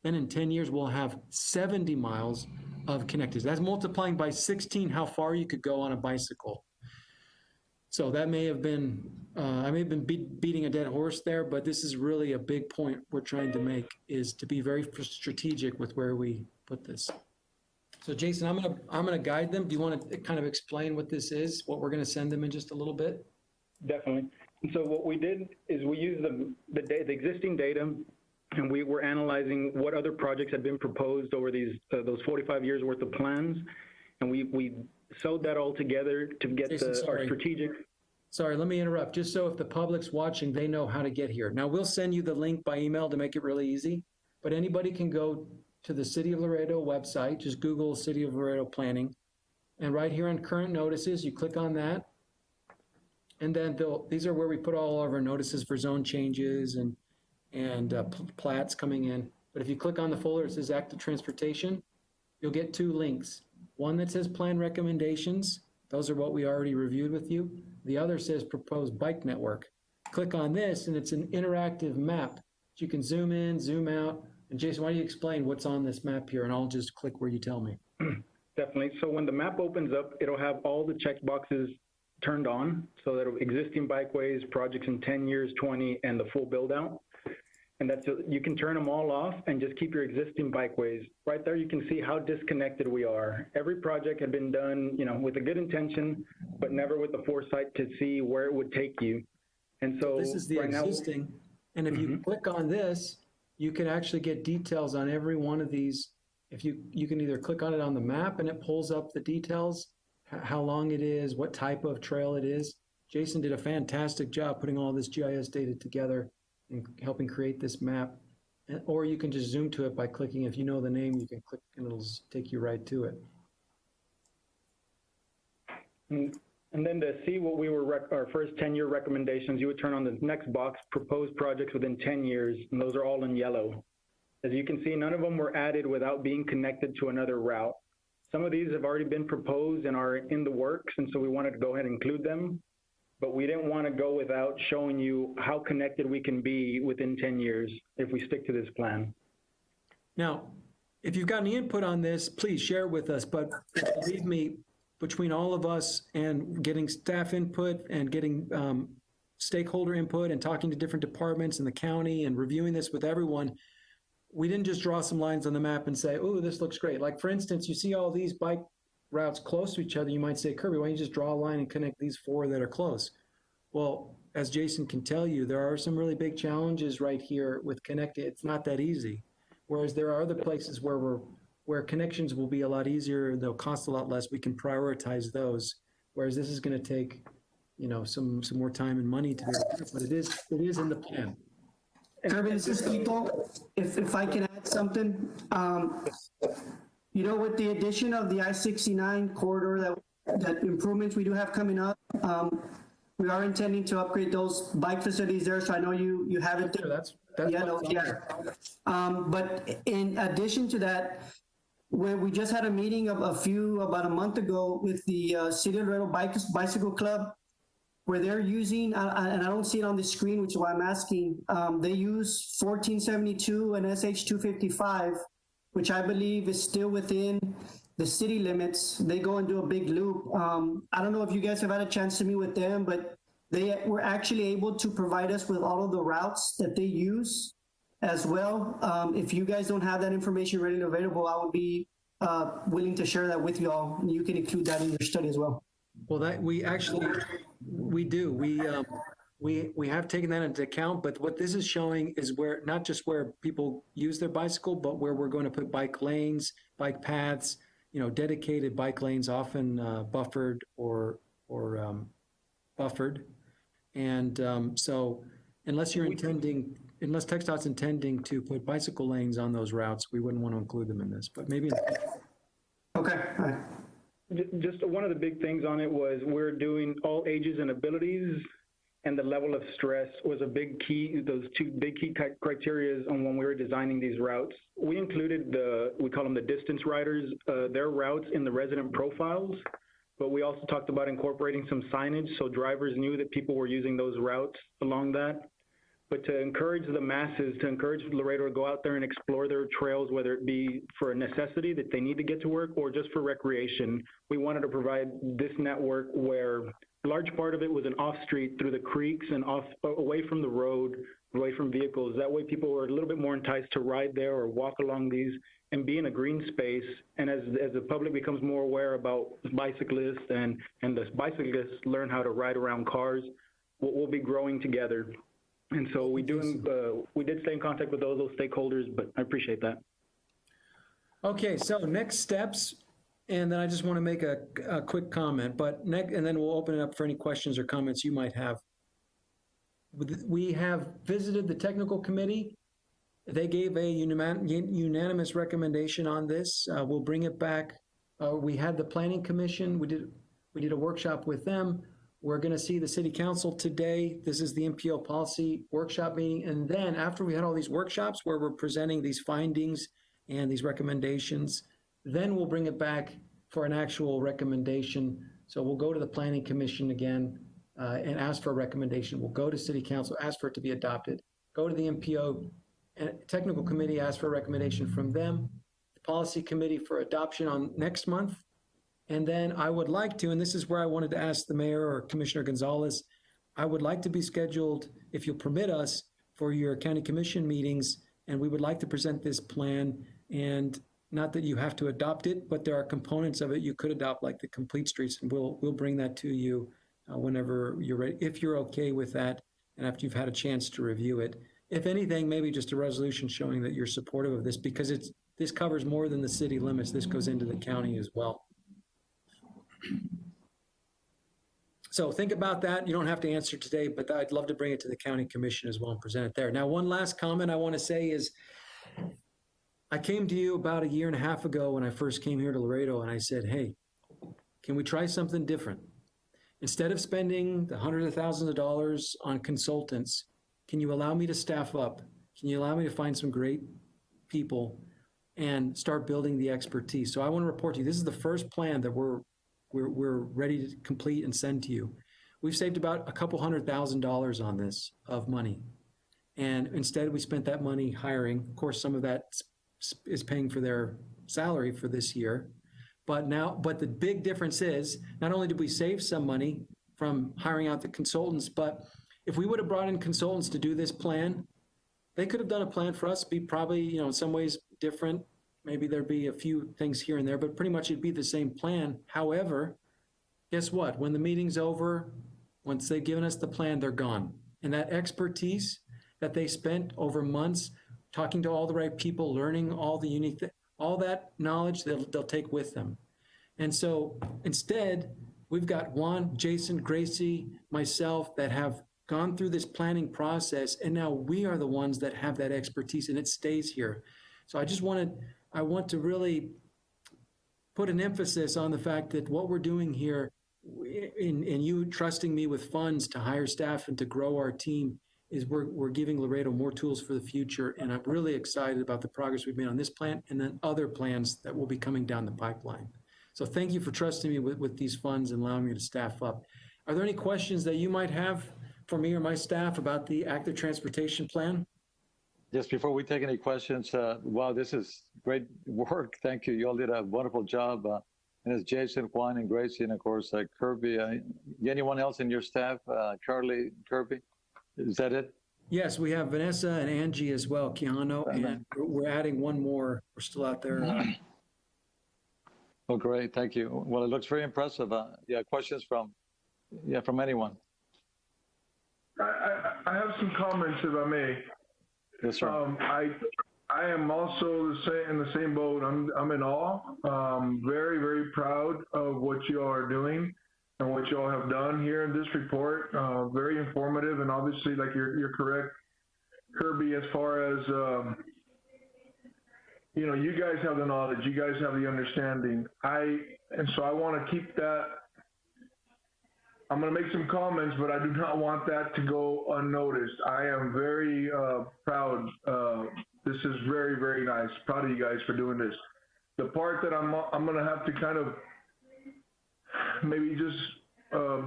then in 10 years we'll have 70 miles of connected. That's multiplying by 16 how far you could go on a bicycle. So that may have been, I may have been beating a dead horse there, but this is really a big point we're trying to make, is to be very strategic with where we put this. So Jason, I'm gonna guide them. Do you want to kind of explain what this is, what we're gonna send them in just a little bit? Definitely. And so what we did is we used the existing data and we were analyzing what other projects had been proposed over those 45 years worth of plans, and we sewed that all together to get Jason, our strategic. Sorry, let me interrupt. Just so if the public's watching, they know how to get here. Now, we'll send you the link by email to make it really easy, but anybody can go to the City of Laredo website. Just Google City of Laredo Planning. And right here on current notices, you click on that. And then these are where we put all of our notices for zone changes and plats coming in. But if you click on the folder, it says active transportation, you'll get two links. One that says plan recommendations. Those are what we already reviewed with you. The other says proposed bike network. Click on this and it's an interactive map. You can zoom in, zoom out. And Jason, why don't you explain what's on this map here, and I'll just click where you tell me. Definitely. So when the map opens up, it'll have all the check boxes turned on. So that existing bikeways, projects in 10 years, 20, and the full build out. And you can turn them all off and just keep your existing bikeways. Right there, you can see how disconnected we are. Every project had been done, with a good intention, but never with the foresight to see where it would take you. And so this is the existing. And if you click on this, you can actually get details on every one of these. If you can either click on it on the map and it pulls up the details, how long it is, what type of trail it is. Jason did a fantastic job putting all this GIS data together and helping create this map. Or you can just zoom to it by clicking. If you know the name, you can click and it'll take you right to it. And then to see what we were, our first 10-year recommendations, you would turn on the next box, proposed projects within 10 years, and those are all in yellow. As you can see, none of them were added without being connected to another route. Some of these have already been proposed and are in the works, and so we wanted to go ahead and include them. But we didn't want to go without showing you how connected we can be within 10 years if we stick to this plan. Now, if you've got any input on this, please share it with us. But believe me, between all of us and getting staff input and getting stakeholder input and talking to different departments in the county and reviewing this with everyone, we didn't just draw some lines on the map and say, oh, this looks great. Like, for instance, you see all these bike routes close to each other. You might say, Kirby, why don't you just draw a line and connect these four that are close? Well, as Jason can tell you, there are some really big challenges right here with connecting. It's not that easy. Whereas there are other places where connections will be a lot easier, they'll cost a lot less. We can prioritize those. Whereas this is going to take, some more time and money to do, but it is in the plan. Kirby, this is Tito. If I can add something, with the addition of the I-69 corridor, that improvements we do have coming up, we are intending to upgrade those bike facilities there. So I know you haven't. Sure, that's but in addition to that, where we just had a meeting about a month ago with the City of Laredo Bicycle Club, where they're using, and I don't see it on the screen, which is why I'm asking, they use 1472 and SH 255, which I believe is still within the city limits. They go and do a big loop. I don't know if you guys have had a chance to meet with them, but they were actually able to provide us with all of the routes that they use as well. If you guys don't have that information readily available, I would be willing to share that with you all. You can include that in your study as well. Well, we do. We have taken that into account, but what this is showing is where, not just where people use their bicycle, but where we're going to put bike lanes, bike paths, dedicated bike lanes, often buffered or buffered. And so unless TxDOT's intending to put bicycle lanes on those routes, we wouldn't want to include them in this, but maybe. Okay, all right. Just one of the big things on it was we're doing all ages and abilities, and the level of stress was a big key, those two big key criteria on when we were designing these routes. We included we call them the distance riders, their routes in the resident profiles, but we also talked about incorporating some signage so drivers knew that people were using those routes along that. But to encourage the masses, to encourage Laredo to go out there and explore their trails, whether it be for a necessity that they need to get to work or just for recreation, we wanted to provide this network where a large part of it was an off-street through the creeks and away from the road, away from vehicles. That way people were a little bit more enticed to ride there or walk along these and be in a green space. And as the public becomes more aware about bicyclists and the bicyclists learn how to ride around cars, we'll be growing together. And so we did stay in contact with those stakeholders, but I appreciate that. Okay, so next steps, and then I just want to make a quick comment, and then we'll open it up for any questions or comments you might have. We have visited the technical committee. They gave a unanimous recommendation on this. We'll bring it back. We had the planning commission. We did a workshop with them. We're going to see the city council today. This is the MPO policy workshop meeting. And then after we had all these workshops where we're presenting these findings and these recommendations, then we'll bring it back for an actual recommendation. So we'll go to the planning commission again and ask for a recommendation. We'll go to city council, ask for it to be adopted, go to the MPO technical committee, ask for a recommendation from them, the policy committee for adoption on next month. And then I would like to, and this is where I wanted to ask the mayor or Commissioner Gonzalez, I would like to be scheduled, if you'll permit us, for your county commission meetings, and we would like to present this plan. And not that you have to adopt it, but there are components of it you could adopt, like the complete streets, and we'll bring that to you whenever you're ready, if you're okay with that, and after you've had a chance to review it. If anything, maybe just a resolution showing that you're supportive of this, because this covers more than the city limits. This goes into the county as well. So think about that. You don't have to answer today, but I'd love to bring it to the county commission as well and present it there. Now, one last comment I want to say is, I came to you about 1.5 years ago when I first came here to Laredo, and I said, hey, can we try something different? Instead of spending the hundreds of thousands of dollars on consultants, can you allow me to staff up? Can you allow me to find some great people and start building the expertise? So I want to report to you, this is the first plan that we're ready to complete and send to you. We've saved about $200,000 on this of money. And instead we spent that money hiring. Of course, some of that is paying for their salary for this year. But the big difference is, not only did we save some money from hiring out the consultants, but if we would have brought in consultants to do this plan, they could have done a plan for us, be probably, in some ways different. Maybe there'd be a few things here and there, but pretty much it'd be the same plan. However, guess what? When the meeting's over, once they've given us the plan, they're gone. And that expertise that they spent over months talking to all the right people, learning all the unique, all that knowledge they'll take with them. And so instead, we've got Juan, Jason, Gracie, myself that have gone through this planning process, and now we are the ones that have that expertise, and it stays here. So I want to really put an emphasis on the fact that what we're doing here, in you trusting me with funds to hire staff and to grow our team, is we're giving Laredo more tools for the future. And I'm really excited about the progress we've made on this plan and then other plans that will be coming down the pipeline. So thank you for trusting me with these funds and allowing me to staff up. Are there any questions that you might have for me or my staff about the active transportation plan? Just before we take any questions, wow, this is great work. Thank you. You all did a wonderful job. And it's Jason, Juan, and Gracie, and of course, Kirby. Anyone else in your staff? Charlie, Kirby? Is that it? Yes, we have Vanessa and Angie as well, Keanu, and we're adding one more. We're still out there. Oh, great. Thank you. Well, it looks very impressive. Yeah, questions from anyone? I have some comments, if I may. Yes, sir. I am also in the same boat. I'm in awe. Very, very proud of what you all are doing and what you all have done here in this report. Very informative, and obviously, like you're correct, Kirby, as far as you guys have the knowledge, you guys have the understanding. So I want to keep that. I'm going to make some comments, but I do not want that to go unnoticed. I am very proud. This is very, very nice. Proud of you guys for doing this. The part that I'm going to have to kind of maybe just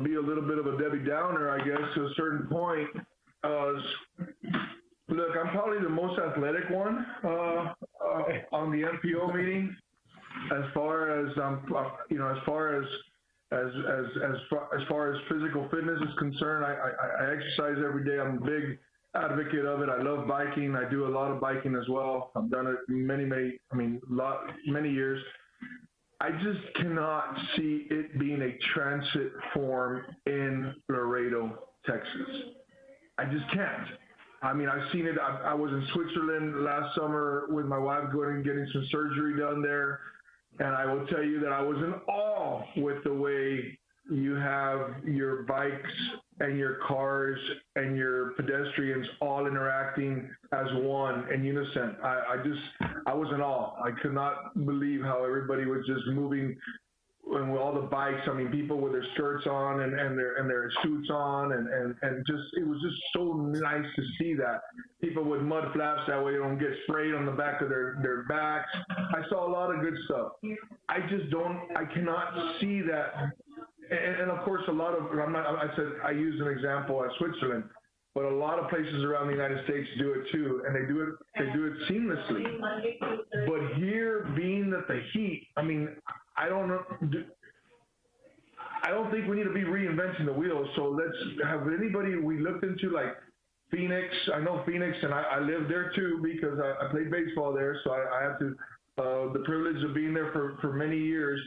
be a little bit of a Debbie Downer, I guess, to a certain point. Look, I'm probably the most athletic one on the MPO meeting, as far as as far as physical fitness is concerned. I exercise every day. I'm a big advocate of it. I love biking. I do a lot of biking as well. I've done it many years. I just cannot see it being a transit form in Laredo, Texas. I just can't. I mean, I've seen it. I was in Switzerland last summer with my wife going and getting some surgery done there. And I will tell you that I was in awe with the way you have your bikes and your cars and your pedestrians all interacting as one in unison. I was in awe. I could not believe how everybody was just moving. And with all the bikes, I mean, people with their skirts on and their suits on, and just, it was just so nice to see that. People with mud flaps, that way they don't get sprayed on the back of their backs. I saw a lot of good stuff. I cannot see that. And of course, a lot of, I used an example at Switzerland, but a lot of places around the United States do it too, and they do it seamlessly. But here, being that the heat, I mean, I don't know. I don't think we need to be reinventing the wheel. So let's have anybody we looked into, like Phoenix. I know Phoenix, and I live there too because I played baseball there. So I have the privilege of being there for many years.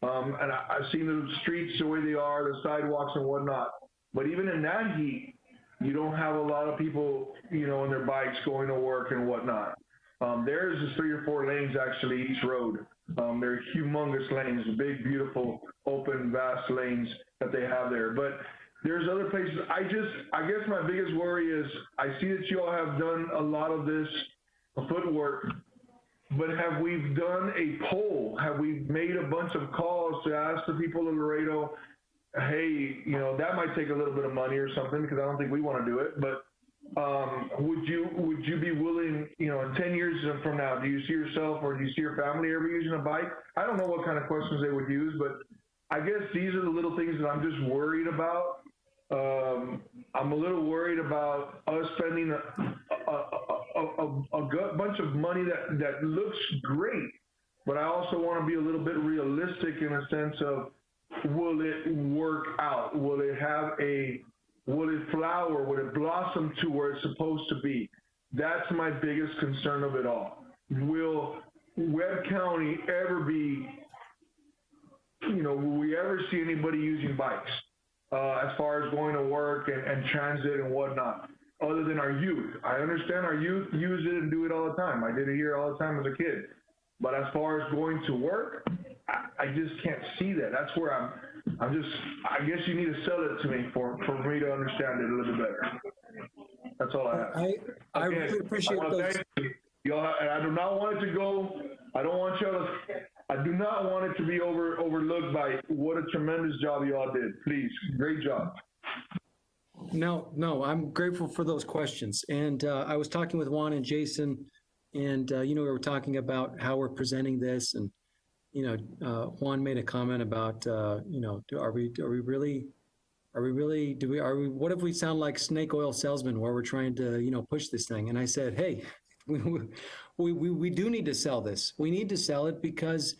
And I've seen the streets the way they are, the sidewalks and whatnot. But even in that heat, you don't have a lot of people, on their bikes going to work and whatnot. There's just 3 or 4 lanes actually each road. They're humongous lanes, big, beautiful, open, vast lanes that they have there. But there's other places. I guess my biggest worry is I see that you all have done a lot of this footwork, but have we done a poll? Have we made a bunch of calls to ask the people of Laredo, hey, that might take a little bit of money or something, because I don't think we want to do it, but would you be willing, in 10 years from now, do you see yourself or do you see your family ever using a bike? I don't know what kind of questions they would use, but I guess these are the little things that I'm just worried about. I'm a little worried about us spending a bunch of money that looks great, but I also want to be a little bit realistic in a sense of, will it work out? Will it flower? Will it blossom to where it's supposed to be? That's my biggest concern of it all. Will Webb County ever be, will we ever see anybody using bikes as far as going to work and transit and whatnot, other than our youth? I understand our youth use it and do it all the time. I did it here all the time as a kid. But as far as going to work, I just can't see that. That's where I guess you need to sell it to me for me to understand it a little bit better. That's all I have. I really appreciate those. Y'all, and I do not want it to go, I do not want it to be overlooked by what a tremendous job you all did. Please, great job. No, I'm grateful for those questions. And I was talking with Juan and Jason, and we were talking about how we're presenting this, and Juan made a comment about what if we sound like snake oil salesmen where we're trying to push this thing? And I said, hey, we do need to sell this. We need to sell it because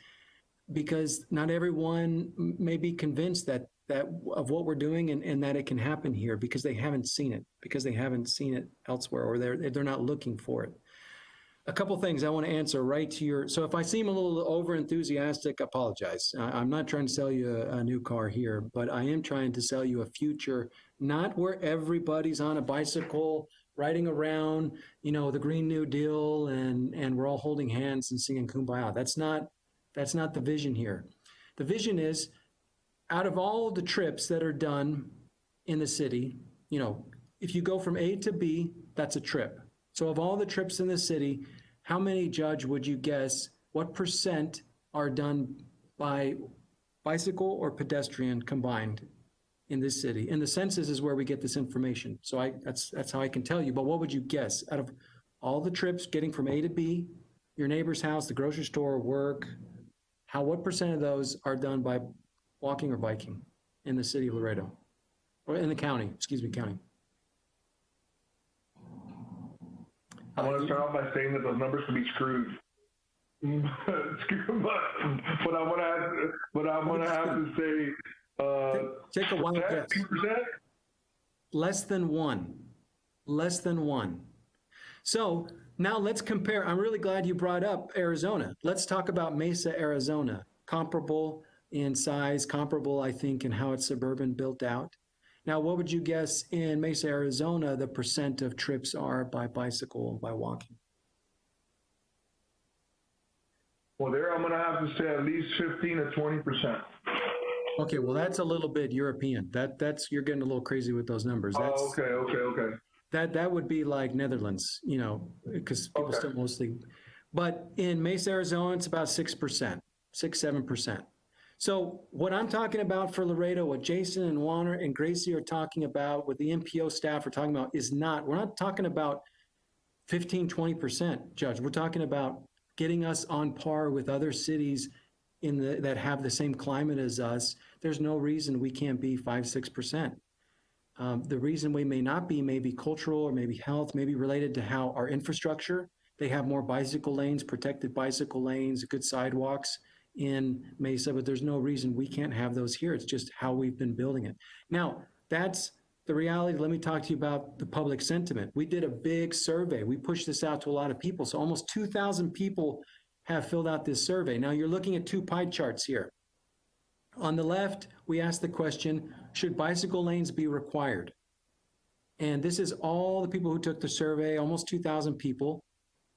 not everyone may be convinced that of what we're doing and that it can happen here because they haven't seen it elsewhere, or they're not looking for it. A couple things I want to answer right to your, so if I seem a little over enthusiastic, apologize. I'm not trying to sell you a new car here, but I am trying to sell you a future, not where everybody's on a bicycle riding around, the Green New Deal and we're all holding hands and singing Kumbaya. That's not the vision here. The vision is, out of all the trips that are done in the city, if you go from A to B, that's a trip. So of all the trips in the city, how many, Judge, would you guess, what % are done by bicycle or pedestrian combined in this city? And the census is where we get this information. So that's how I can tell you. But what would you guess? Out of all the trips getting from A to B, your neighbor's house, the grocery store, work, what % of those are done by walking or biking in the city of Laredo? Or in the county, county. I want to start off by saying that those numbers can be screwed. but I'm gonna have to say take a wild guess. 2%? Less than one. So now let's compare. I'm really glad you brought up Arizona. Let's talk about Mesa, Arizona. Comparable in size, comparable, I think, in how it's suburban built out. Now, what would you guess in Mesa, Arizona, the percent of trips are by bicycle, by walking? Well, there I'm gonna have to say at least 15 to 20%. Okay, well, that's a little bit European. That's you're getting a little crazy with those numbers. That's, Oh, okay. that would be like Netherlands, you know, because people Okay. still mostly. But in Mesa, Arizona, it's about 6%, 7%. So what I'm talking about for Laredo, what Jason and Warner and Gracie are talking about, what the MPO staff are talking about is not, we're not talking about 15, 20%, Judge. We're talking about getting us on par with other cities that have the same climate as us. There's no reason we can't be 5, 6%. The reason we may not be, maybe cultural or maybe health, maybe related to how our infrastructure, they have more bicycle lanes, protected bicycle lanes, good sidewalks in Mesa, but there's no reason we can't have those here. It's just how we've been building it. Now, that's the reality. Let me talk to you about the public sentiment. We did a big survey. We pushed this out to a lot of people. So almost 2,000 people have filled out this survey. Now you're looking at two pie charts here. On the left, we asked the question, should bicycle lanes be required? And this is all the people who took the survey, almost 2,000 people.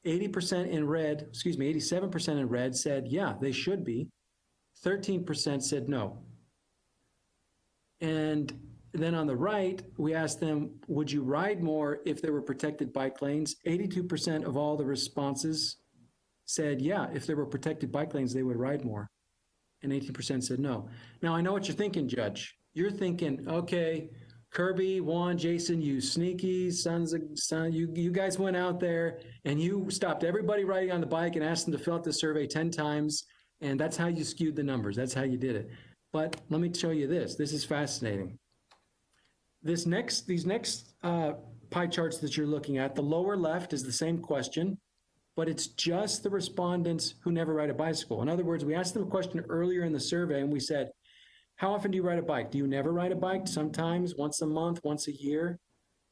80% in red, 87% in red said, yeah, they should be. 13% said no. And then on the right, we asked them, would you ride more if there were protected bike lanes? 82% of all the responses said, yeah, if there were protected bike lanes, they would ride more. And 18% said no. Now, I know what you're thinking, Judge. You're thinking, okay, Kirby, Juan, Jason, you sneaky sons of son, you guys went out there and you stopped everybody riding on the bike and asked them to fill out the survey 10 times. And that's how you skewed the numbers. That's how you did it. But let me show you this. This is fascinating. These next pie charts that you're looking at, the lower left is the same question, but it's just the respondents who never ride a bicycle. In other words, we asked them a question earlier in the survey and we said, how often do you ride a bike? Do you never ride a bike? Sometimes, once a month, once a year?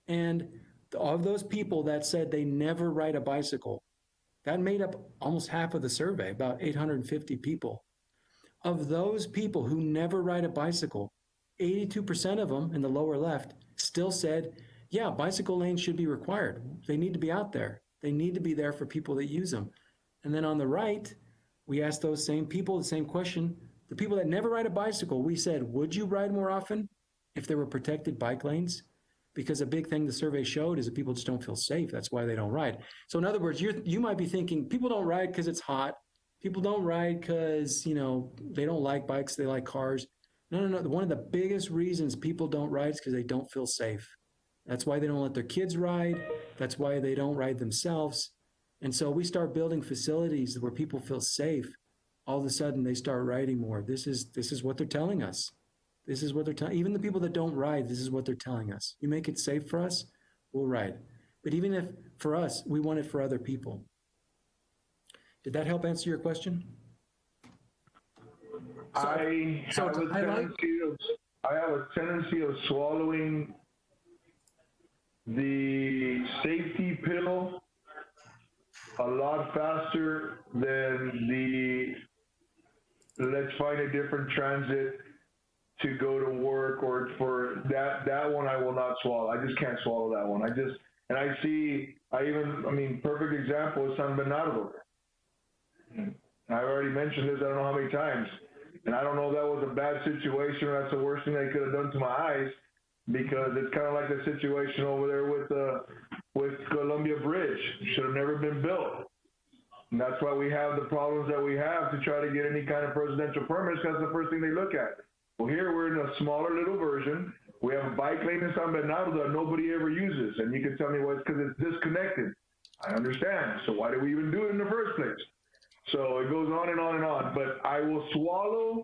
And of those people that said they never ride a bicycle, that made up almost half of the survey, about 850 people. Of those people who never ride a bicycle, 82% of them in the lower left still said, yeah, bicycle lanes should be required. They need to be out there. They need to be there for people that use them. And then on the right, we asked those same people the same question. The people that never ride a bicycle, we said, would you ride more often if there were protected bike lanes? Because a big thing the survey showed is that people just don't feel safe. That's why they don't ride. So in other words, you might be thinking, people don't ride because it's hot. People don't ride because, they don't like bikes, they like cars. No. One of the biggest reasons people don't ride is because they don't feel safe. That's why they don't let their kids ride. That's why they don't ride themselves. And so we start building facilities where people feel safe. All of a sudden they start riding more. This is what they're telling us. This is what they're telling, even the people that don't ride, this is what they're telling us. You make it safe for us, we'll ride. But even if for us, we want it for other people. Did that help answer your question? I have a tendency of swallowing the safety pill a lot faster than the let's find a different transit to go to work, or for that one I will not swallow. I just can't swallow that one. Perfect example is San Bernardo. I've already mentioned this, I don't know how many times. And I don't know if that was a bad situation or that's the worst thing they could have done to my eyes, because it's kind of like the situation over there with Columbia Bridge. Should have never been built. And that's why we have the problems that we have to try to get any kind of presidential permits, because that's the first thing they look at. Well, here we're in a smaller little version. We have a bike lane in San Bernardo that nobody ever uses. And you can tell me, well, it's because it's disconnected. I understand. So why do we even do it in the first place? So it goes on and on and on. But I will swallow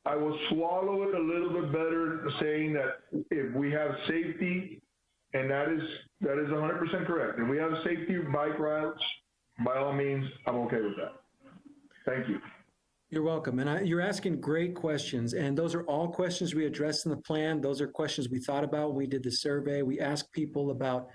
it a little bit better, saying that if we have safety, and that is 100% correct. If we have safety bike routes, by all means, I'm okay with that. Thank you. You're welcome. And you're asking great questions. And those are all questions we addressed in the plan. Those are questions we thought about when we did the survey. We asked people about,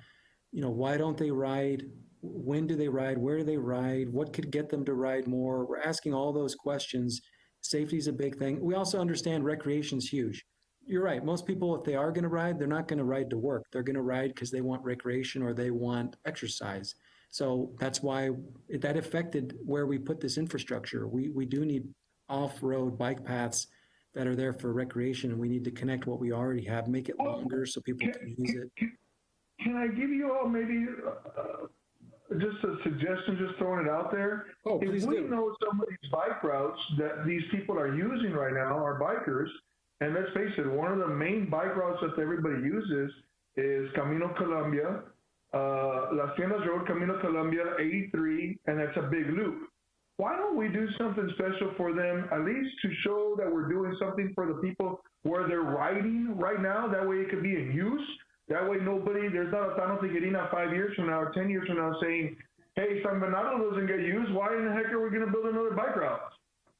why don't they ride? When do they ride? Where do they ride? What could get them to ride more? We're asking all those questions. Safety is a big thing. We also understand recreation is huge. you're right. Most people, if they are going to ride, they're not going to ride to work. They're going to ride because they want recreation or they want exercise. So that's why that affected where we put this infrastructure. We do need off-road bike paths that are there for recreation, and we need to connect what we already have, make it longer so people can use it. Can I give you all maybe just a suggestion, just throwing it out there? Oh, please if we do. know some of these bike routes that these people are using right now are bikers, and let's face it, one of the main bike routes that everybody uses is Camino Colombia, Las Tiendas Road, Camino Colombia, 83, and that's a big loop. Why don't we do something special for them, at least to show that we're doing something for the people where they're riding right now? That way it could be in use. That way there's not a Tano Tiguerina 5 years from now or 10 years from now saying, hey, San Bernardo doesn't get used. Why in the heck are we going to build another bike route?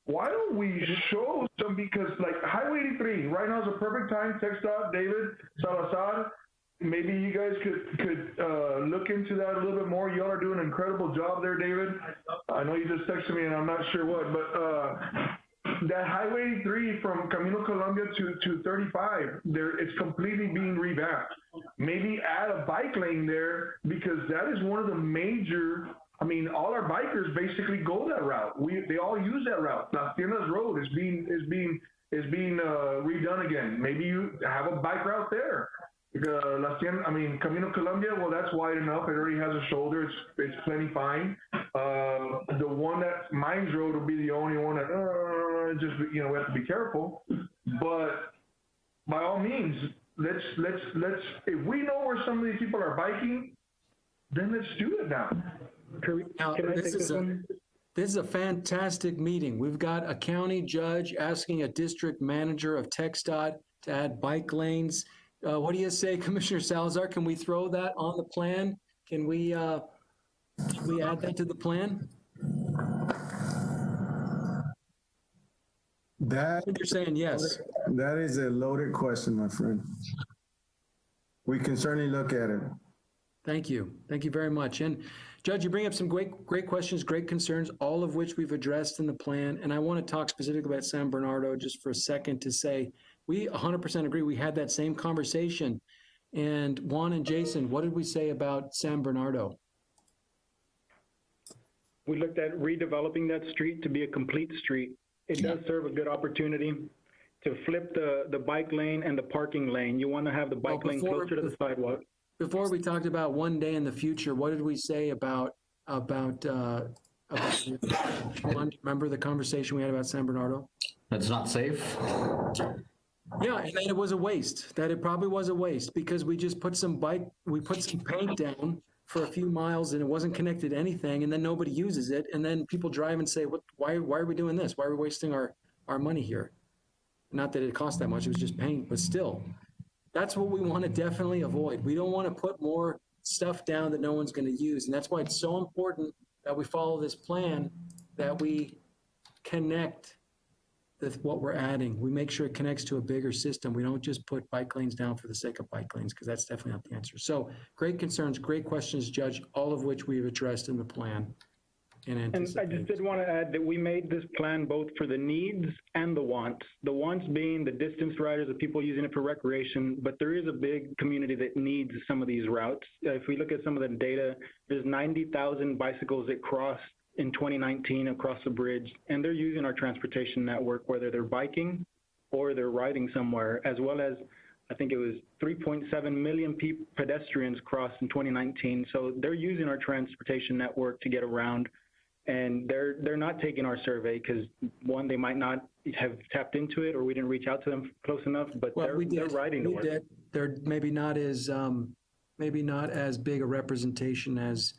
Why don't we show some, because like Highway 83, right now is a perfect time, TxDOT, David, Salazar, maybe you guys could look into that a little bit more. Y'all are doing an incredible job there, David. I know you just texted me and I'm not sure what, but that Highway 83 from Camino Colombia to 35, it's completely being revamped. Maybe add a bike lane there, because that is one of the major, I mean, all our bikers basically go that route. They all use that route. Las Tiendas Road is being redone again. Maybe you have a bike route there. Camino Colombia, well, that's wide enough. It already has a shoulder. It's plenty fine. The one that Mines Road will be the only one that we have to be careful. But by all means, let's if we know where some of these people are biking, then let's do it now. Now, this is a fantastic meeting. We've got a county judge asking a district manager of TxDOT to add bike lanes. What do you say, Commissioner Salazar? Can we throw that on the plan? Can we add that to the plan? You're saying yes. That is a loaded question, my friend. We can certainly look at it. Thank you. Thank you very much. And Judge, you bring up some great questions, great concerns, all of which we've addressed in the plan. And I want to talk specifically about San Bernardo just for a second to say, we 100% agree. We had that same conversation. And Juan and Jason, what did we say about San Bernardo? We looked at redeveloping that street to be a complete street. It does serve a good opportunity to flip the bike lane and the parking lane. You want to have the bike lane closer to the sidewalk. Before we talked about one day in the future, what did we say about Juan, remember the conversation we had about San Bernardo? It's not safe. Yeah, and that it was a waste, that it probably was a waste because we just put some paint down for a few miles and it wasn't connected to anything, and then nobody uses it, and then people drive and say, why are we doing this? Why are we wasting our money here? Not that it cost that much, it was just paint, but still, that's what we want to definitely avoid. We don't want to put more stuff down that no one's going to use, and that's why it's so important that we follow this plan, that we connect with what we're adding. We make sure it connects to a bigger system. We don't just put bike lanes down for the sake of bike lanes, because that's definitely not the answer. So great concerns, great questions, Judge, all of which we've addressed in the plan. And I just did want to add that we made this plan both for the needs and the wants. The wants being the distance riders, the people using it for recreation, but there is a big community that needs some of these routes. If we look at some of the data, there's 90,000 bicycles that crossed in 2019 across the bridge, and they're using our transportation network, whether they're biking or they're riding somewhere, as well as I think it was 3.7 million pedestrians crossed in 2019. So they're using our transportation network to get around, and they're not taking our survey because, one, they might not have tapped into it or we didn't reach out to them close enough, but they're riding to work. They're maybe not as big a representation as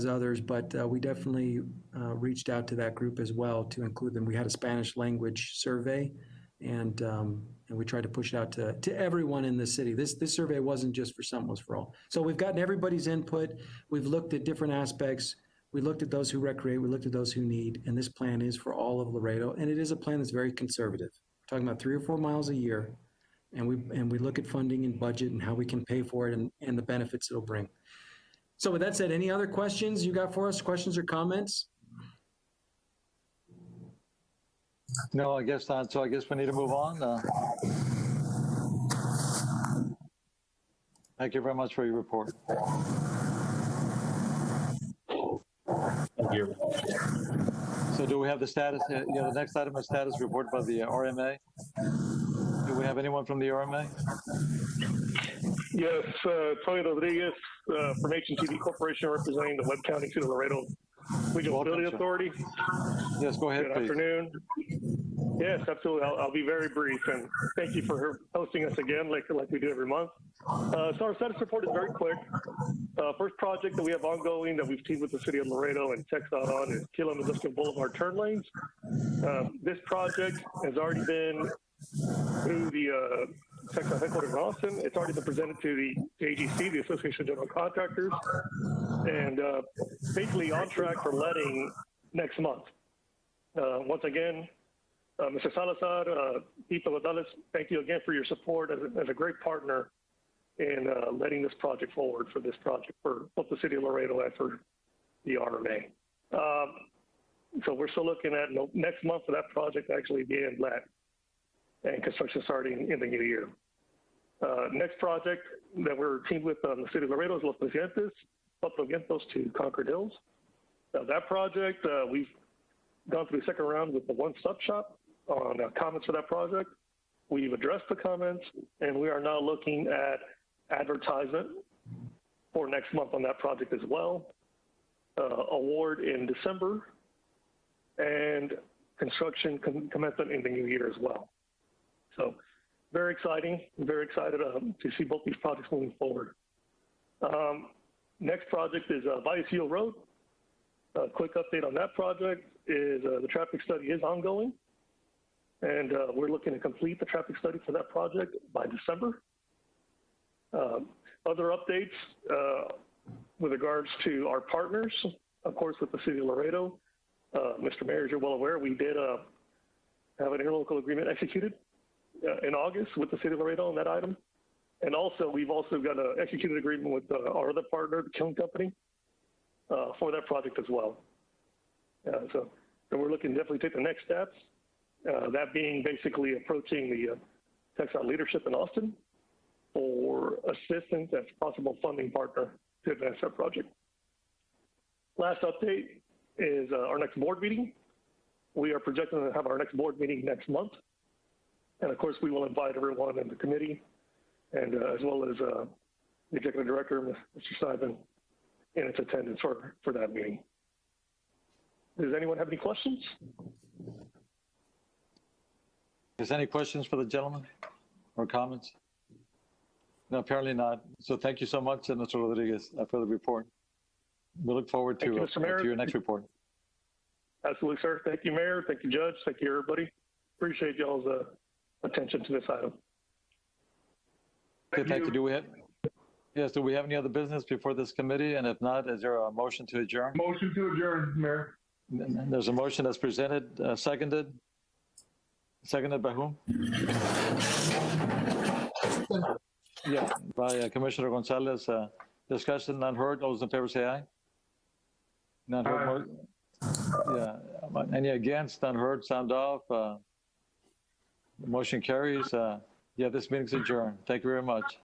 others, but we definitely reached out to that group as well to include them. We had a Spanish language survey, and we tried to push it out to everyone in the city. This survey wasn't just for some, it was for all. So we've gotten everybody's input. We've looked at different aspects. We looked at those who recreate. We looked at those who need. And this plan is for all of Laredo. And it is a plan that's very conservative. We're talking about 3 or 4 miles a year. And we look at funding and budget and how we can pay for it and the benefits it'll bring. So with that said, any other questions you got for us? Questions or comments? No, I guess not. So I guess we need to move on. Thank you very much for your report. Thank you. So do we have the status? Yeah, the next item is status report by the RMA. Do we have anyone from the RMA? Yes, Tony Rodriguez from H&TV Corporation, representing the Webb County City of Laredo Regional Mobility Authority. Yes, go ahead, Good please. Afternoon. Yes, absolutely. I'll be very brief, and thank you for hosting us again, like we do every month. So our status report is very quick. First project that we have ongoing that we've teamed with the City of Laredo and TxDOT on is Killam Industrial Boulevard turn lanes. This project has already been through the TxDOT headquarters in Austin. It's already been presented to the AGC, the Association of General Contractors, and basically on track for letting next month. Once again, Mr. Salazar, Tito Gonzalez, thank you again for your support as a great partner in letting this project forward for this project for both the City of Laredo and for the RMA. So we're still looking at next month for that project actually being let and construction starting in the new year. Next project that we're teamed with the City of Laredo is Los Vientos to Concord Hills. That project, we've gone through the second round with the one-stop shop on comments for that project. We've addressed the comments, and we are now looking at advertisement for next month on that project as well. Award in December, and construction commencement in the new year as well. So very exciting, very excited to see both these projects moving forward. Next project is Vallecillo Road. A quick update on that project is the traffic study is ongoing, and we're looking to complete the traffic study for that project by December. Other updates with regards to our partners, of course, with the City of Laredo. Mr. Mayor, as you're well aware, we did have an interlocal agreement executed in August with the City of Laredo on that item. And also, we've also got an executed agreement with our other partner, the Kiln Company, for that project as well. So we're looking to definitely take the next steps, that being basically approaching the TxDOT leadership in Austin for assistance as possible funding partner to advance that project. Last update is our next board meeting. We are projecting to have our next board meeting next month. And of course, we will invite everyone in the committee and as well as the executive director, Mr. Simon, in its attendance for that meeting. Does anyone have any questions? Is any questions for the gentleman or comments? No, apparently not. So thank you so much, Mr. Rodriguez, for the report. We look forward to your next report. Absolutely, sir. Thank you, Mayor. Thank you, Judge. Thank you, everybody. Appreciate y'all's attention to this item. Okay, thank you. Do we have any other business before this committee? And if not, is there a motion to adjourn? Motion to adjourn, Mayor. There's a motion that's presented, seconded. Seconded by whom? Yeah, by Commissioner Gonzalez. Discussion, none heard. Those in favor say aye. None heard. Yeah. Any against? None heard. Sound off. The motion carries. Yeah, this meeting's adjourned. Thank you very much.